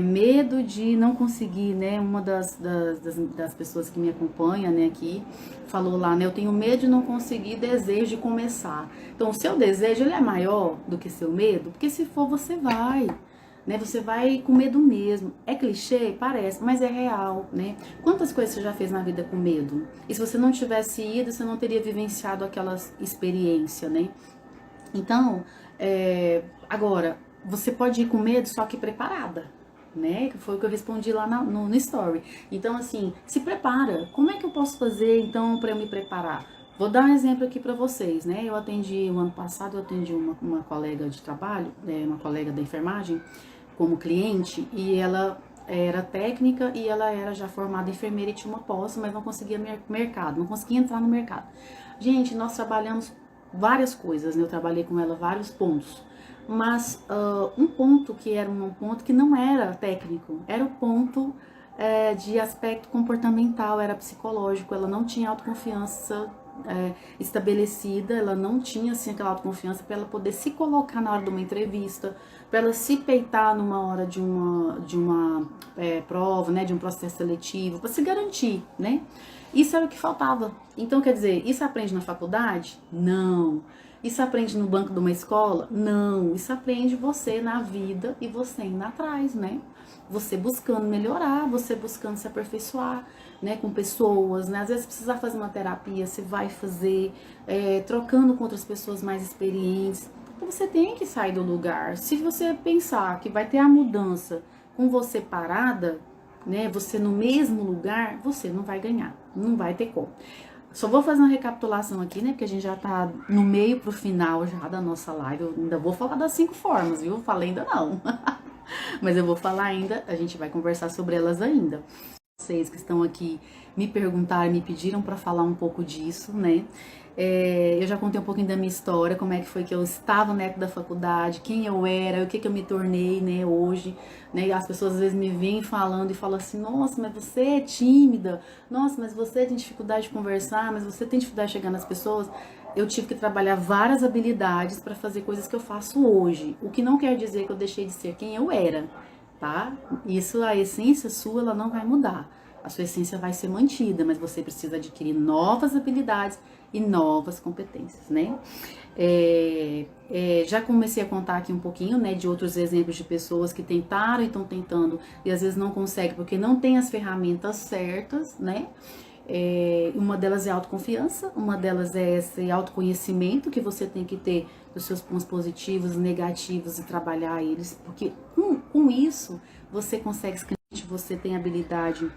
Medo de não conseguir, né? Uma das pessoas que me acompanha, né, aqui, falou lá, né? Eu tenho medo de não conseguir, desejo de começar. Então, o seu desejo, ele é maior do que seu medo? Porque se for, você vai. Né, você vai com medo mesmo. É clichê? Parece, mas é real, né? Quantas coisas você já fez na vida com medo? E se você não tivesse ido, você não teria vivenciado aquela experiência, né? Então, agora, você pode ir com medo, só que preparada, né? Que foi o que eu respondi lá no story. Então, assim, se prepara. Como é que eu posso fazer, então, para eu me preparar? Vou dar um exemplo aqui para vocês, né? Eu atendi, o ano passado, eu atendi uma colega de trabalho, uma colega da enfermagem, como cliente, e ela era técnica e ela era já formada enfermeira e tinha uma pós, mas não conseguia mercado, não conseguia entrar no mercado. Gente, nós trabalhamos várias coisas, né? Eu trabalhei com ela vários pontos, mas um ponto que era um ponto que não era técnico, era o ponto de aspecto comportamental, era psicológico, ela não tinha autoconfiança estabelecida, ela não tinha assim aquela autoconfiança para ela poder se colocar na hora de uma entrevista, para ela se peitar numa hora de uma prova, né, de um processo seletivo, para se garantir, né? Isso era o que faltava. Então, quer dizer, isso aprende na faculdade? Não. Isso aprende no banco de uma escola? Não. Isso aprende você na vida e você indo atrás, né? Você buscando melhorar, você buscando se aperfeiçoar, né, com pessoas, né? Às vezes precisar fazer uma terapia, você vai fazer, trocando com outras pessoas mais experientes. Então você tem que sair do lugar. Se você pensar que vai ter a mudança com você parada, né, você no mesmo lugar, você não vai ganhar, não vai ter como. Só vou fazer uma recapitulação aqui, né, porque a gente já tá no meio pro final já da nossa live. Eu ainda vou falar das 5 formas, viu? Falei ainda não. Mas eu vou falar ainda, a gente vai conversar sobre elas ainda. Vocês que estão aqui me perguntaram, me pediram para falar um pouco disso, né? Eu já contei um pouquinho da minha história, como é que foi que eu estava na época da faculdade, quem eu era, o que eu me tornei, né, hoje, né? As pessoas às vezes me vêm falando e falam assim, nossa, mas você é tímida, nossa, mas você tem dificuldade de conversar, mas você tem dificuldade de chegar nas pessoas. Eu tive que trabalhar várias habilidades para fazer coisas que eu faço hoje, o que não quer dizer que eu deixei de ser quem eu era, tá? Isso, a essência sua, ela não vai mudar. A sua essência vai ser mantida, mas você precisa adquirir novas habilidades e novas competências, né? Já comecei a contar aqui um pouquinho, né, de outros exemplos de pessoas que tentaram e estão tentando e às vezes não conseguem porque não tem as ferramentas certas, né? Uma delas é a autoconfiança, uma delas é esse autoconhecimento que você tem que ter dos seus pontos positivos, negativos e trabalhar eles, porque com isso você consegue, você tem habilidade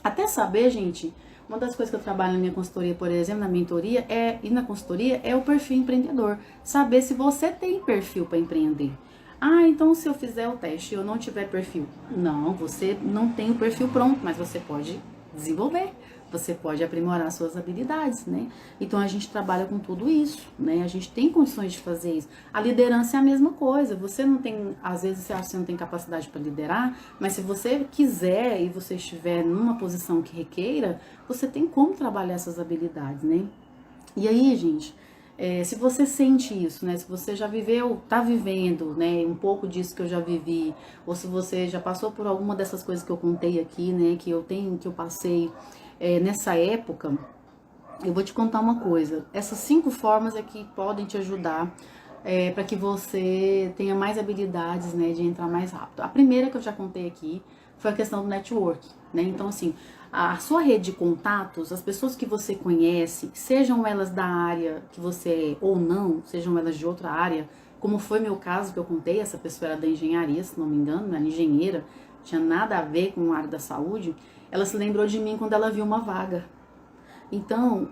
até saber, gente. Uma das coisas que eu trabalho na minha consultoria, por exemplo, na mentoria e na consultoria é o perfil empreendedor. Saber se você tem perfil para empreender. Ah, então se eu fizer o teste e eu não tiver perfil. Não, você não tem o perfil pronto, mas você pode desenvolver. Você pode aprimorar suas habilidades, né? Então a gente trabalha com tudo isso, né? A gente tem condições de fazer isso. A liderança é a mesma coisa. Você não tem, às vezes você acha que você não tem capacidade para liderar, mas se você quiser e você estiver numa posição que requeira, você tem como trabalhar essas habilidades, né? E aí, gente, se você sente isso, né? Se você já viveu, tá vivendo, né? Um pouco disso que eu já vivi, ou se você já passou por alguma dessas coisas que eu contei aqui, né? Que eu passei nessa época, eu vou te contar uma coisa. Essas 5 formas é que podem te ajudar para que você tenha mais habilidades, né, de entrar mais rápido. A primeira que eu já contei aqui foi a questão do network, né? Então, assim, a sua rede de contatos, as pessoas que você conhece, sejam elas da área que você é ou não, sejam elas de outra área, como foi meu caso que eu contei, essa pessoa era da engenharia, se não me engano, era engenheira, tinha nada a ver com a área da saúde, ela se lembrou de mim quando ela viu uma vaga. Então,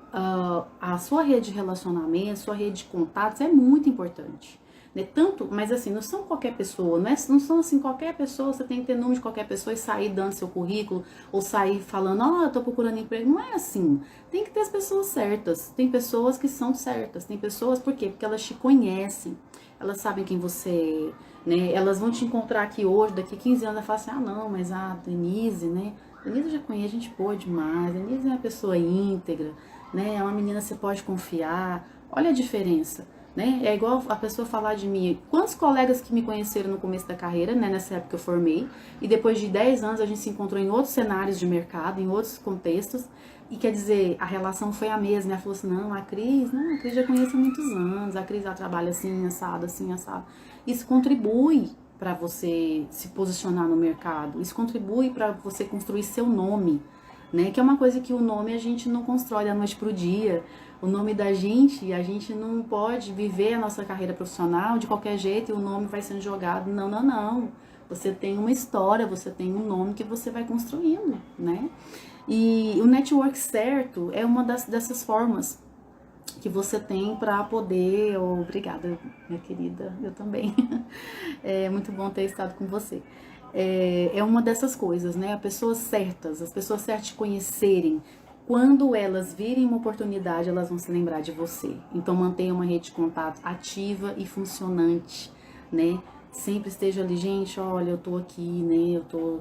a sua rede de relacionamento, sua rede de contatos é muito importante. Né? Tanto, mas assim, não são qualquer pessoa, não são assim, qualquer pessoa, você tem que ter número de qualquer pessoa e sair dando seu currículo, ou sair falando, eu tô procurando emprego. Não é assim. Tem que ter as pessoas certas. Tem pessoas que são certas. Tem pessoas, por quê? Porque elas te conhecem. Elas sabem quem você é, né? Elas vão te encontrar aqui hoje, daqui 15 anos, e falar assim, não, mas a Denise, né? Denise já conhece, gente boa demais. Denise é uma pessoa íntegra, né? É uma menina que você pode confiar. Olha a diferença, né? É igual a pessoa falar de mim. Quantos colegas que me conheceram no começo da carreira, né? Nessa época que eu formei, e depois de 10 anos a gente se encontrou em outros cenários de mercado, em outros contextos, e quer dizer, a relação foi a mesma. Ela falou assim, a Cris já conheço há muitos anos, a Cris ela trabalha assim, assado, assim, assado. Isso contribui para você se posicionar no mercado. Isso contribui para você construir seu nome, né? Que é uma coisa que o nome a gente não constrói da noite pro dia. O nome da gente, a gente não pode viver a nossa carreira profissional de qualquer jeito e o nome vai sendo jogado. Não, não, não. Você tem uma história, você tem um nome que você vai construindo, né? E o network certo é uma dessas formas que você tem para poder. Obrigada, minha querida, eu também. É muito bom ter estado com você. É uma dessas coisas, né? As pessoas certas te conhecerem. Quando elas virem uma oportunidade, elas vão se lembrar de você. Então mantenha uma rede de contato ativa e funcionante, né? Sempre esteja ali, gente, olha, eu tô aqui, né? Eu tô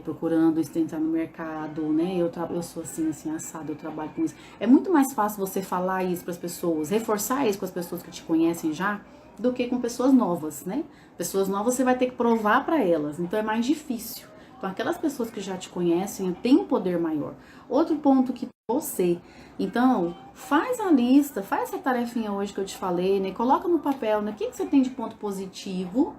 procurando entrar no mercado, né? Eu sou assim, assim, assado, eu trabalho com isso. É muito mais fácil você falar isso para as pessoas, reforçar isso com as pessoas que te conhecem já, do que com pessoas novas, né? Pessoas novas você vai ter que provar para elas, então é mais difícil. Então aquelas pessoas que já te conhecem têm um poder maior. Outro ponto que você, então, faz a lista, faz essa tarefinha hoje que eu te falei, né? Coloca no papel, né? O que você tem de ponto positivo,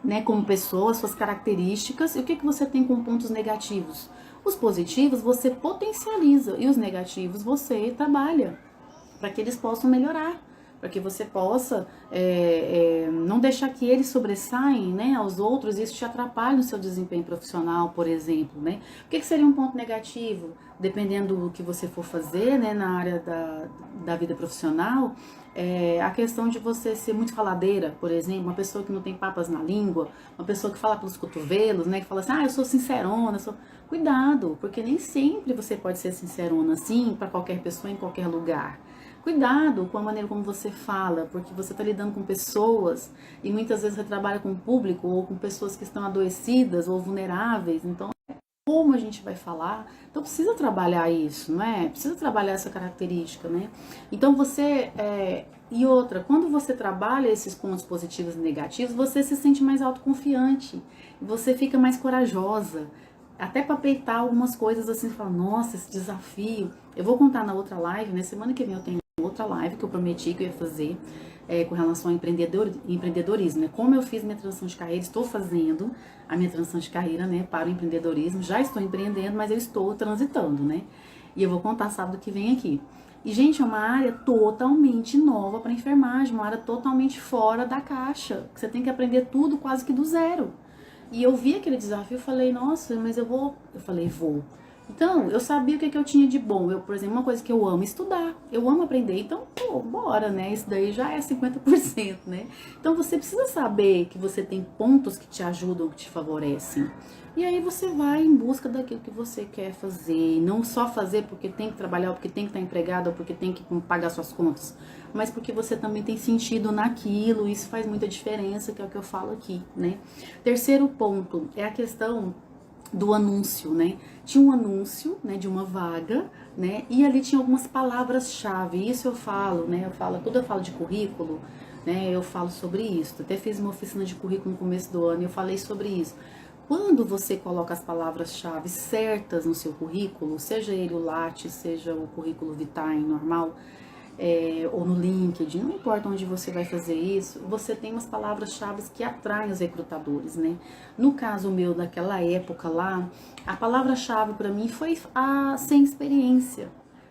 né, como pessoa, suas características, e o que você tem com pontos negativos. Os positivos você potencializa e os negativos você trabalha para que eles possam melhorar, para que você possa não deixar que eles sobressaem, né, aos outros e isso te atrapalhe no seu desempenho profissional, por exemplo, né? O que seria um ponto negativo? Dependendo do que você for fazer, né, na área da vida profissional, a questão de você ser muito faladeira, por exemplo, uma pessoa que não tem papas na língua, uma pessoa que fala pelos cotovelos, né, que fala assim, eu sou sincerona, Cuidado, porque nem sempre você pode ser sincerona assim para qualquer pessoa em qualquer lugar. Cuidado com a maneira como você fala, porque você está lidando com pessoas e muitas vezes você trabalha com o público ou com pessoas que estão adoecidas ou vulneráveis, então como a gente vai falar? Então precisa trabalhar isso, não é? Precisa trabalhar essa característica, né? Então e outra, quando você trabalha esses pontos positivos e negativos, você se sente mais autoconfiante, você fica mais corajosa, até para peitar algumas coisas assim, fala, nossa, esse desafio. Eu vou contar na outra live, né? Semana que vem eu tenho outra live que eu prometi que eu ia fazer com relação ao empreendedorismo, né? Como eu fiz minha transição de carreira, estou fazendo a minha transição de carreira, né, para o empreendedorismo. Já estou empreendendo, mas eu estou transitando, né? E eu vou contar sábado que vem aqui. E, gente, é uma área totalmente nova para enfermagem, uma área totalmente fora da caixa. Você tem que aprender tudo quase que do zero. E eu vi aquele desafio e falei, nossa, mas eu vou. Eu falei, vou. Então, eu sabia o que, que eu tinha de bom. Eu, por exemplo, uma coisa que eu amo estudar, eu amo aprender. Então, pô, bora, né? Isso daí já é 50%, né? Então, você precisa saber que você tem pontos que te ajudam, que te favorecem. E aí você vai em busca daquilo que você quer fazer. Não só fazer porque tem que trabalhar, ou porque tem que estar empregado, ou porque tem que pagar suas contas. Mas porque você também tem sentido naquilo. Isso faz muita diferença, que é o que eu falo aqui, né? Terceiro ponto é a questão do anúncio, né? Tinha um anúncio, né, de uma vaga, né? E ali tinha algumas palavras-chave. Isso eu falo, né? Quando eu falo de currículo, né, eu falo sobre isso. Até fiz uma oficina de currículo no começo do ano e eu falei sobre isso. Quando você coloca as palavras-chave certas no seu currículo, seja ele o Lattes, seja o currículo Vitae normal, ou no LinkedIn, não importa onde você vai fazer isso, você tem umas palavras-chave que atraem os recrutadores, né? No caso meu, daquela época lá, a palavra-chave para mim foi a sem experiência,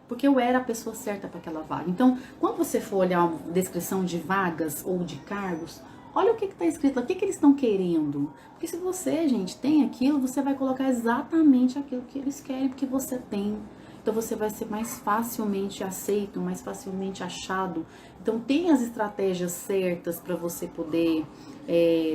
porque eu era a pessoa certa para aquela vaga. Então, quando você for olhar uma descrição de vagas ou de cargos, olha o que está escrito, o que eles estão querendo. Porque se você, gente, tem aquilo, você vai colocar exatamente aquilo que eles querem, porque você tem. Então você vai ser mais facilmente aceito, mais facilmente achado. Então tem as estratégias certas para você poder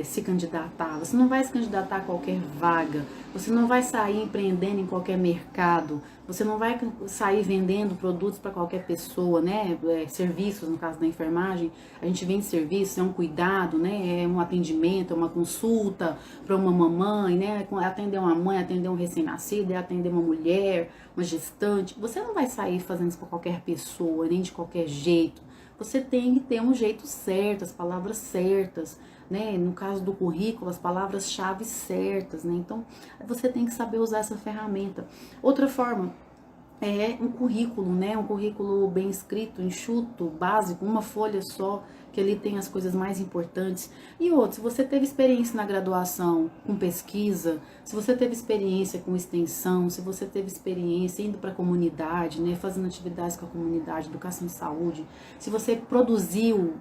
se candidatar. Você não vai se candidatar a qualquer vaga. Você não vai sair empreendendo em qualquer mercado. Você não vai sair vendendo produtos para qualquer pessoa, né? Serviços, no caso da enfermagem, a gente vende serviços, é um cuidado, né? É um atendimento, é uma consulta para uma mamãe, né? Atender uma mãe, atender um recém-nascido, é atender uma mulher, uma gestante. Você não vai sair fazendo isso para qualquer pessoa, nem de qualquer jeito. Você tem que ter um jeito certo, as palavras certas, né? No caso do currículo, as palavras-chave certas, né? Então, você tem que saber usar essa ferramenta. Outra forma é um currículo, né? Um currículo bem escrito, enxuto, básico, uma folha só, que ali tem as coisas mais importantes. E outro, se você teve experiência na graduação com pesquisa, se você teve experiência com extensão, se você teve experiência indo para a comunidade, né? Fazendo atividades com a comunidade, educação e saúde, se você produziu,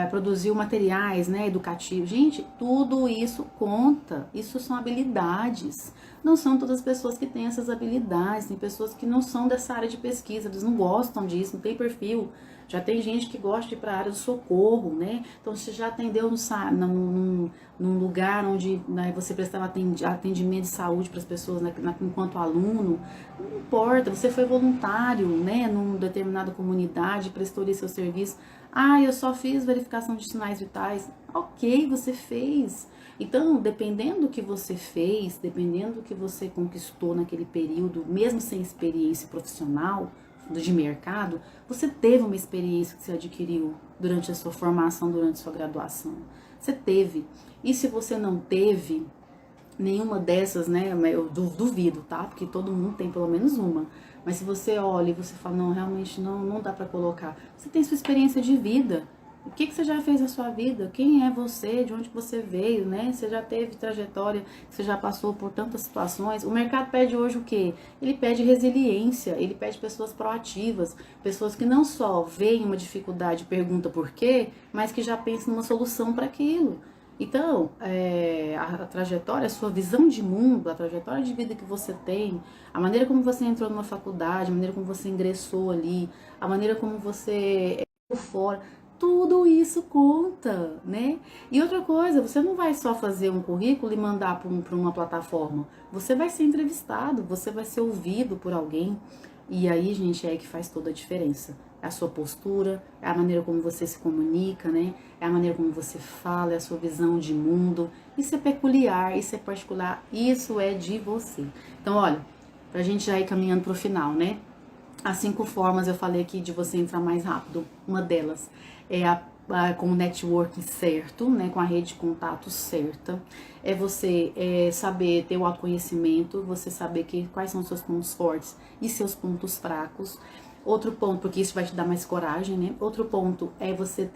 produziu materiais, né, educativos, gente, tudo isso conta. Isso são habilidades. Não são todas as pessoas que têm essas habilidades, tem pessoas que não são dessa área de pesquisa, eles não gostam disso, não tem perfil. Já tem gente que gosta de ir para a área do socorro, né? Então, você já atendeu num lugar onde, né, você prestava atendimento de saúde para as pessoas, né, enquanto aluno, não importa, você foi voluntário, né, numa determinada comunidade, prestou ali seu serviço. Ah, eu só fiz verificação de sinais vitais. Ok, você fez. Então, dependendo do que você fez, dependendo do que você conquistou naquele período, mesmo sem experiência profissional, de mercado, você teve uma experiência que você adquiriu durante a sua formação, durante a sua graduação. Você teve. E se você não teve nenhuma dessas, né, eu duvido, tá? Porque todo mundo tem pelo menos uma. Mas se você olha e você fala, não, realmente não dá pra colocar. Você tem sua experiência de vida. O que você já fez na sua vida? Quem é você? De onde você veio, né? Você já teve trajetória, você já passou por tantas situações. O mercado pede hoje o quê? Ele pede resiliência, ele pede pessoas proativas, pessoas que não só veem uma dificuldade e perguntam por quê, mas que já pensam numa solução para aquilo. Então, a trajetória, a sua visão de mundo, a trajetória de vida que você tem, a maneira como você entrou numa faculdade, a maneira como você ingressou ali, a maneira como você por fora, tudo isso conta, né? E outra coisa, você não vai só fazer um currículo e mandar para uma plataforma. Você vai ser entrevistado, você vai ser ouvido por alguém. E aí, gente, é que faz toda a diferença. É a sua postura, é a maneira como você se comunica, né? É a maneira como você fala, é a sua visão de mundo. Isso é peculiar, isso é particular, isso é de você. Então, olha, pra gente já ir caminhando pro final, né? As 5 formas eu falei aqui de você entrar mais rápido. Uma delas é com o networking certo, né, com a rede de contato certa. É você saber ter o autoconhecimento, você saber quais são os seus pontos fortes e seus pontos fracos. Outro ponto, porque isso vai te dar mais coragem, né? Outro ponto é você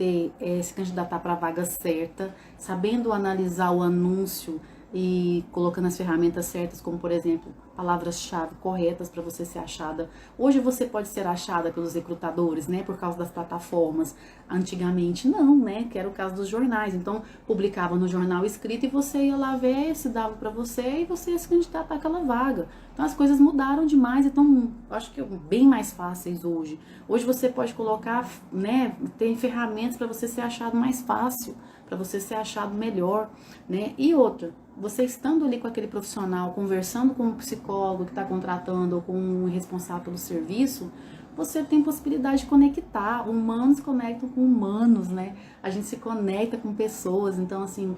se candidatar para a vaga certa, sabendo analisar o anúncio, e colocando as ferramentas certas, como por exemplo, palavras-chave corretas para você ser achada. Hoje você pode ser achada pelos recrutadores, né, por causa das plataformas. Antigamente não, né, que era o caso dos jornais. Então, publicava no jornal escrito e você ia lá ver se dava para você e você ia se candidatar àquela vaga. Então, as coisas mudaram demais, então, eu acho que é bem mais fáceis hoje. Hoje você pode colocar, né, tem ferramentas para você ser achado mais fácil, para você ser achado melhor, né? E outra, você estando ali com aquele profissional, conversando com um psicólogo que está contratando ou com um responsável pelo serviço, você tem possibilidade de conectar. Humanos conectam com humanos, né? A gente se conecta com pessoas, então assim,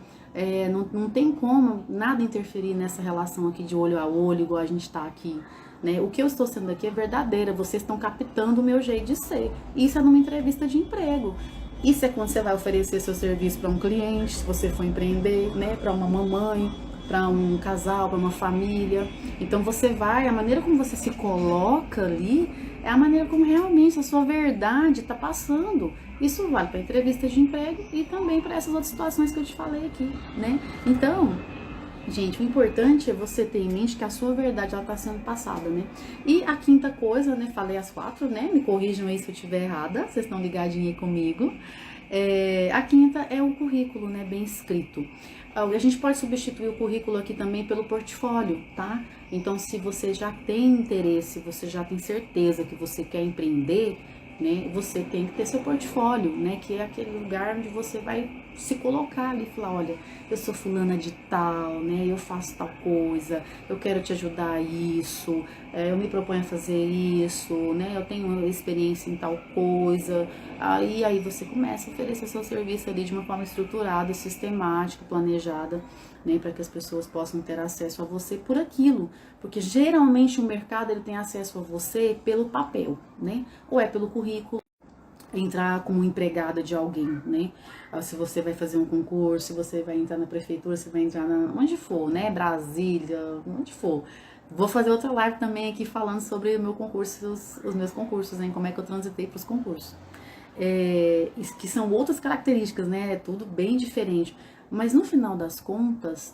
não tem como nada interferir nessa relação aqui de olho a olho, igual a gente está aqui. Né? O que eu estou sendo aqui é verdadeira, vocês estão captando o meu jeito de ser. Isso é numa entrevista de emprego. Isso é quando você vai oferecer seu serviço para um cliente, se você for empreender, né, para uma mamãe, para um casal, para uma família. Então você vai, a maneira como você se coloca ali é a maneira como realmente a sua verdade está passando. Isso vale para entrevista de emprego e também para essas outras situações que eu te falei aqui, né? Então, gente, o importante é você ter em mente que a sua verdade ela está sendo passada, né? E a quinta coisa, né? Falei as 4, né? Me corrijam aí se eu estiver errada, vocês estão ligadinhos aí comigo. A quinta é o currículo, né? Bem escrito. A gente pode substituir o currículo aqui também pelo portfólio, tá? Então, se você já tem interesse, você já tem certeza que você quer empreender, né? Você tem que ter seu portfólio, né? Que é aquele lugar onde você vai se colocar ali e falar, olha, eu sou fulana de tal, né? Eu faço tal coisa, eu quero te ajudar a isso, eu me proponho a fazer isso, né? Eu tenho experiência em tal coisa. Aí você começa a oferecer seu serviço ali de uma forma estruturada, sistemática, planejada, né? Para que as pessoas possam ter acesso a você por aquilo. Porque geralmente o mercado ele tem acesso a você pelo papel, né? Ou é pelo currículo, entrar como empregada de alguém, né? Se você vai fazer um concurso, se você vai entrar na prefeitura, se vai entrar onde for, né? Brasília, onde for. Vou fazer outra live também aqui falando sobre o meu concurso, os meus concursos, né? Como é que eu transitei para os concursos. Que são outras características, né? É tudo bem diferente. Mas no final das contas,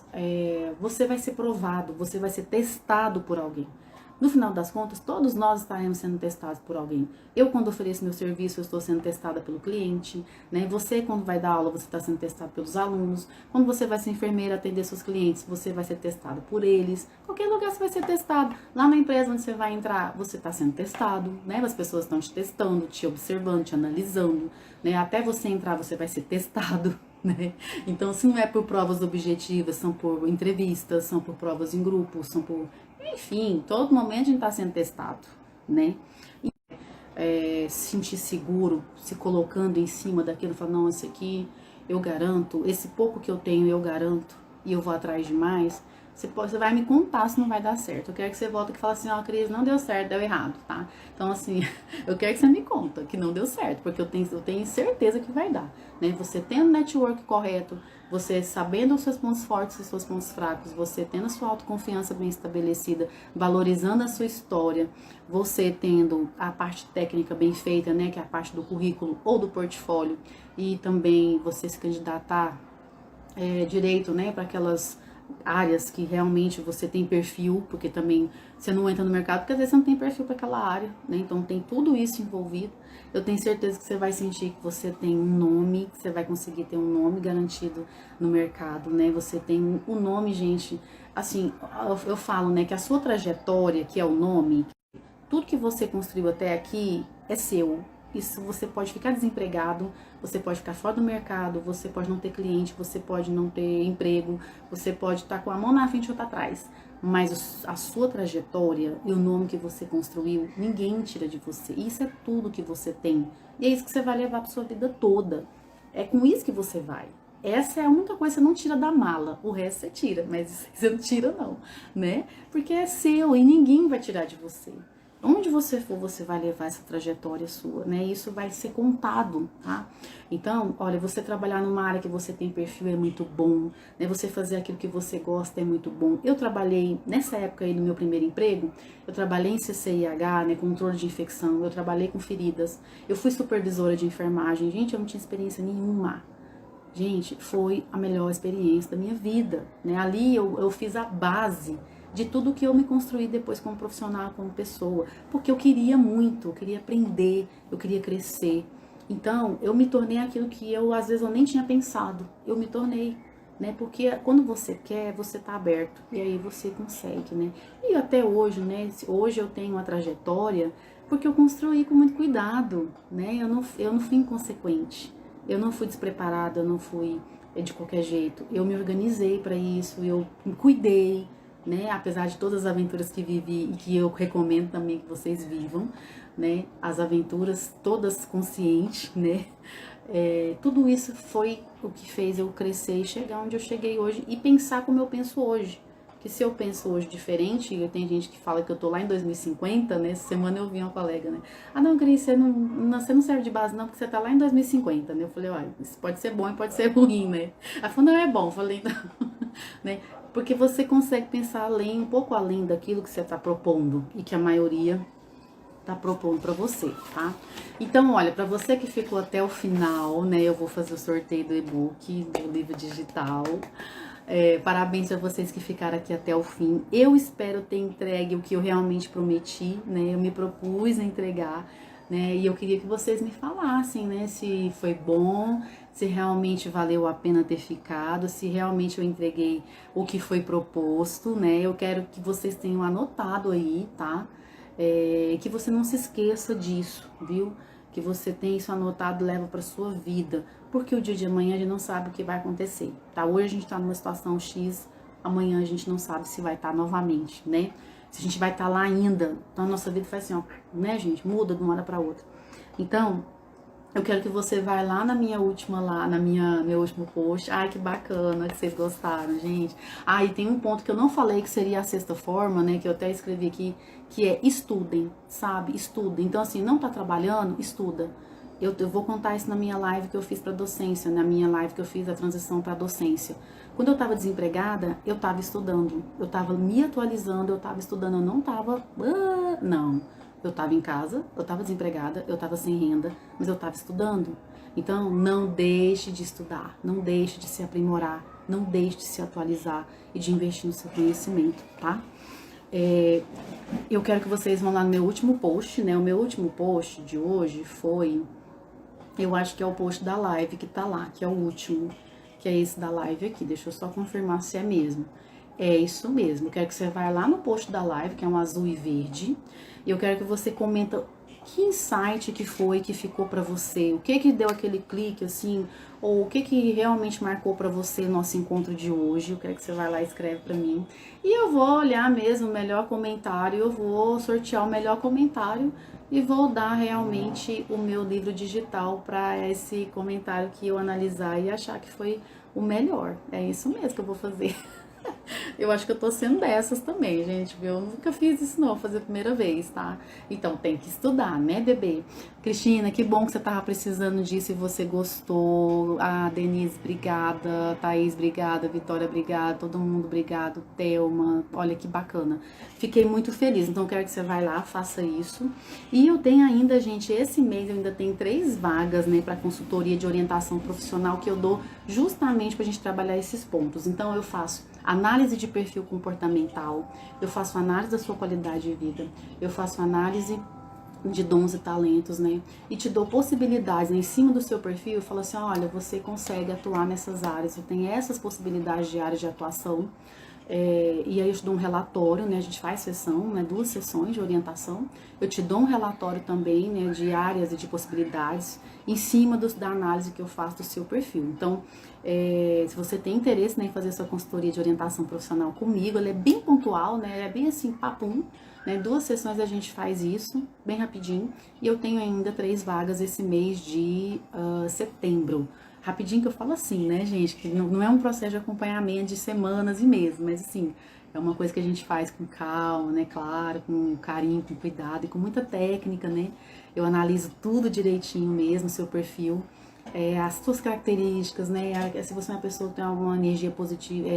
você vai ser provado, você vai ser testado por alguém. No final das contas, todos nós estaremos sendo testados por alguém. Eu, quando ofereço meu serviço, eu estou sendo testada pelo cliente, né? Você, quando vai dar aula, você está sendo testado pelos alunos. Quando você vai ser enfermeira, atender seus clientes, você vai ser testado por eles. Qualquer lugar você vai ser testado. Lá na empresa onde você vai entrar, você está sendo testado, né? As pessoas estão te testando, te observando, te analisando, né? Até você entrar, você vai ser testado. Né? Então, se não é por provas objetivas, são por entrevistas, são por provas em grupo, são por... Enfim, todo momento a gente está sendo testado, né? Se sentir seguro, se colocando em cima daquilo, falar, não, esse aqui eu garanto, esse pouco que eu tenho eu garanto, e eu vou atrás de mais. Você vai me contar se não vai dar certo. Eu quero que você volte e fale assim, ó, Cris, não deu certo, deu errado, tá? Então, assim, eu quero que você me conta que não deu certo, porque eu tenho certeza que vai dar, né? Você tendo o network correto, você sabendo os seus pontos fortes e os seus pontos fracos, você tendo a sua autoconfiança bem estabelecida, valorizando a sua história, você tendo a parte técnica bem feita, né, que é a parte do currículo ou do portfólio, e também você se candidatar direito, né, para aquelas áreas que realmente você tem perfil, porque também você não entra no mercado porque às vezes você não tem perfil para aquela área, né? Então tem tudo isso envolvido. Eu tenho certeza que você vai sentir que você tem um nome, que você vai conseguir ter um nome garantido no mercado, né? Você tem o nome, gente, assim, eu falo, né, que a sua trajetória, que é o nome, tudo que você construiu até aqui é seu. Isso, você pode ficar desempregado, você pode ficar fora do mercado, você pode não ter cliente, você pode não ter emprego, você pode estar com a mão na frente e outra atrás. Mas a sua trajetória e o nome que você construiu, ninguém tira de você. Isso é tudo que você tem. E é isso que você vai levar para sua vida toda. É com isso que você vai. Essa é a única coisa que você não tira da mala. O resto você tira, mas você não tira não, né? Porque é seu e ninguém vai tirar de você. Onde você for, você vai levar essa trajetória sua, né? Isso vai ser contado, tá? Então, olha, você trabalhar numa área que você tem perfil é muito bom, né? Você fazer aquilo que você gosta é muito bom. Eu trabalhei, nessa época aí, no meu primeiro emprego, eu trabalhei em CCIH, né? Controle de infecção, eu trabalhei com feridas, eu fui supervisora de enfermagem. Gente, eu não tinha experiência nenhuma. Gente, foi a melhor experiência da minha vida, né? Ali eu fiz a base de tudo que eu me construí depois como profissional, como pessoa, porque eu queria muito, eu queria aprender, eu queria crescer. Então, eu me tornei aquilo que eu, às vezes, eu nem tinha pensado. Eu me tornei, né? Porque quando você quer, você tá aberto, e aí você consegue, né? E até hoje, né? Hoje eu tenho uma trajetória porque eu construí com muito cuidado, né? Eu não fui inconsequente. Eu não fui despreparada, eu não fui de qualquer jeito. Eu me organizei para isso, eu me cuidei, né? Apesar de todas as aventuras que vivi e que eu recomendo também que vocês vivam, né? As aventuras todas conscientes, né? Tudo isso foi o que fez eu crescer e chegar onde eu cheguei hoje e pensar como eu penso hoje. Que se eu penso hoje diferente, eu tenho gente que fala que eu tô lá em 2050, né? Essa semana eu vi uma colega, né? Ah, não, Cris, você não serve de base não, porque você tá lá em 2050, né? Eu falei, olha, isso pode ser bom e pode ser ruim, né? Ela falou, não, é bom. Eu falei, não, né? Porque você consegue pensar além, um pouco além daquilo que você tá propondo e que a maioria tá propondo para você, tá? Então, olha, para você que ficou até o final, né? Eu vou fazer o sorteio do e-book, do livro digital. Parabéns a vocês que ficaram aqui até o fim. Eu espero ter entregue o que eu realmente prometi, né? Eu me propus a entregar, né? E eu queria que vocês me falassem, né? Se foi bom, se realmente valeu a pena ter ficado, se realmente eu entreguei o que foi proposto, né? Eu quero que vocês tenham anotado aí, tá? Que você não se esqueça disso, viu? Que você tenha isso anotado, leva para sua vida, porque o dia de amanhã a gente não sabe o que vai acontecer, tá? Hoje a gente tá numa situação X, amanhã a gente não sabe se vai estar novamente, né? Se a gente vai estar lá ainda, então a nossa vida faz assim, ó, né, gente? Muda de uma hora para outra. Então, eu quero que você vá lá na minha última, meu último post. Ai, que bacana que vocês gostaram, gente. Ah, e tem um ponto que eu não falei que seria a sexta forma, né? Que eu até escrevi aqui, que é estudem, sabe? Estudem. Então, assim, não tá trabalhando? Estuda. Eu vou contar isso na minha live que eu fiz para docência, na minha live que eu fiz a transição para docência. Quando eu estava desempregada, eu estava estudando, eu estava me atualizando, eu estava estudando, eu não estava, não. Eu estava em casa, eu estava desempregada, eu estava sem renda, mas eu estava estudando. Então, não deixe de estudar, não deixe de se aprimorar, não deixe de se atualizar e de investir no seu conhecimento, tá? Eu quero que vocês vão lá no meu último post, né? O meu último post de hoje foi, eu acho que é o post da live que tá lá, que é o último, que é esse da live aqui. Deixa eu só confirmar se é mesmo. É isso mesmo. Eu quero que você vá lá no post da live, que é um azul e verde. E eu quero que você comenta que insight que foi que ficou pra você, o que que deu aquele clique assim, ou o que que realmente marcou pra você o nosso encontro de hoje. Eu quero que você vá lá e escreve pra mim. E eu vou olhar mesmo o melhor comentário, eu vou sortear o melhor comentário e vou dar realmente o meu livro digital para esse comentário que eu analisar e achar que foi o melhor. É isso mesmo que eu vou fazer. Eu acho que eu tô sendo dessas também, gente, viu? Eu nunca fiz isso não, vou fazer a primeira vez, tá? Então tem que estudar, né, bebê? Cristina, que bom que você tava precisando disso e você gostou. Ah, Denise, obrigada. Thaís, obrigada. Vitória, obrigada. Todo mundo, obrigado. Thelma, olha que bacana. Fiquei muito feliz, então eu quero que você vá lá, faça isso. E eu tenho ainda, gente, esse mês eu ainda tenho 3 vagas, né, para consultoria de orientação profissional que eu dou justamente pra gente trabalhar esses pontos. Então eu faço análise de perfil comportamental, eu faço análise da sua qualidade de vida, eu faço análise de dons e talentos, né? E te dou possibilidades, né? Em cima do seu perfil, eu falo assim, olha, você consegue atuar nessas áreas, você tem essas possibilidades de áreas de atuação. E aí eu te dou um relatório, né? A gente faz sessão, né? 2 sessões de orientação. Eu te dou um relatório também, né? De áreas e de possibilidades em cima da análise que eu faço do seu perfil. Então, se você tem interesse, né, em fazer sua consultoria de orientação profissional comigo, ela é bem pontual, né? É bem assim, papum, né? 2 sessões a gente faz isso, bem rapidinho. E eu tenho ainda 3 vagas esse mês de setembro. Rapidinho que eu falo assim, né, gente? Que não é um processo de acompanhamento de semanas e meses, mas assim, é uma coisa que a gente faz com calma, né? Claro, com carinho, com cuidado e com muita técnica, né? Eu analiso tudo direitinho mesmo, seu perfil. as suas características, né? Se você é uma pessoa que tem alguma energia positiva,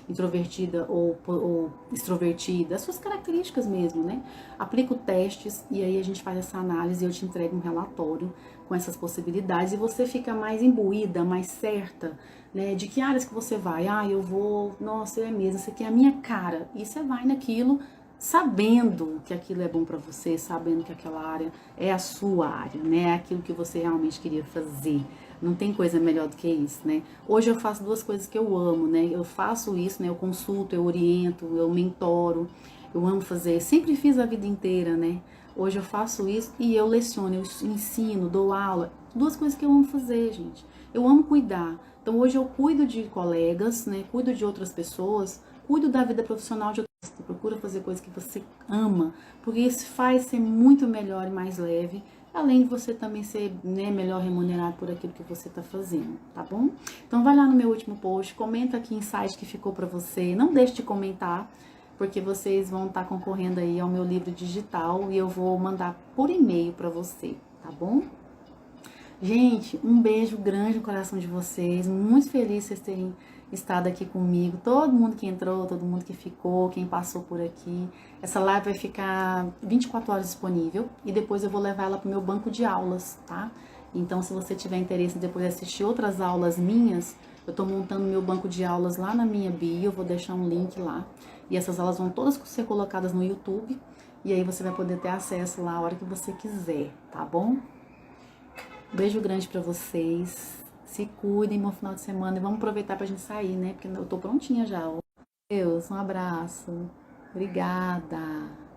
introvertida ou extrovertida, as suas características mesmo, né? Aplica testes e aí a gente faz essa análise e eu te entrego um relatório com essas possibilidades e você fica mais imbuída, mais certa, né? De que áreas que você vai. Ah, eu vou, nossa, é mesmo, isso aqui é a minha cara. E você vai naquilo sabendo que aquilo é bom para você, sabendo que aquela área é a sua área, né? É aquilo que você realmente queria fazer. Não tem coisa melhor do que isso, né? Hoje eu faço duas coisas que eu amo, né? Eu faço isso, né? Eu consulto, eu oriento, eu mentoro, eu amo fazer, sempre fiz a vida inteira, né? Hoje eu faço isso e eu leciono, eu ensino, dou aula, duas coisas que eu amo fazer, gente. Eu amo cuidar. Então hoje eu cuido de colegas, né? Cuido de outras pessoas, cuido da vida profissional de outras pessoas. Procura fazer coisas que você ama, porque isso faz ser muito melhor e mais leve. Além de você também ser, né, melhor remunerado por aquilo que você está fazendo, tá bom? Então vai lá no meu último post, comenta aqui insight que ficou para você. Não deixe de comentar, porque vocês vão estar concorrendo aí ao meu livro digital e eu vou mandar por e-mail para você, tá bom? Gente, um beijo grande no coração de vocês. Muito feliz vocês terem estado aqui comigo. Todo mundo que entrou, todo mundo que ficou, quem passou por aqui. Essa live vai ficar 24 horas disponível e depois eu vou levar ela para o meu banco de aulas, tá? Então, se você tiver interesse em depois assistir outras aulas minhas, eu estou montando meu banco de aulas lá na minha bio, eu vou deixar um link lá. E essas aulas vão todas ser colocadas no YouTube. E aí você vai poder ter acesso lá a hora que você quiser, tá bom? Beijo grande pra vocês. Se cuidem, bom final de semana. E vamos aproveitar pra gente sair, né? Porque eu tô prontinha já. Deus, um abraço. Obrigada.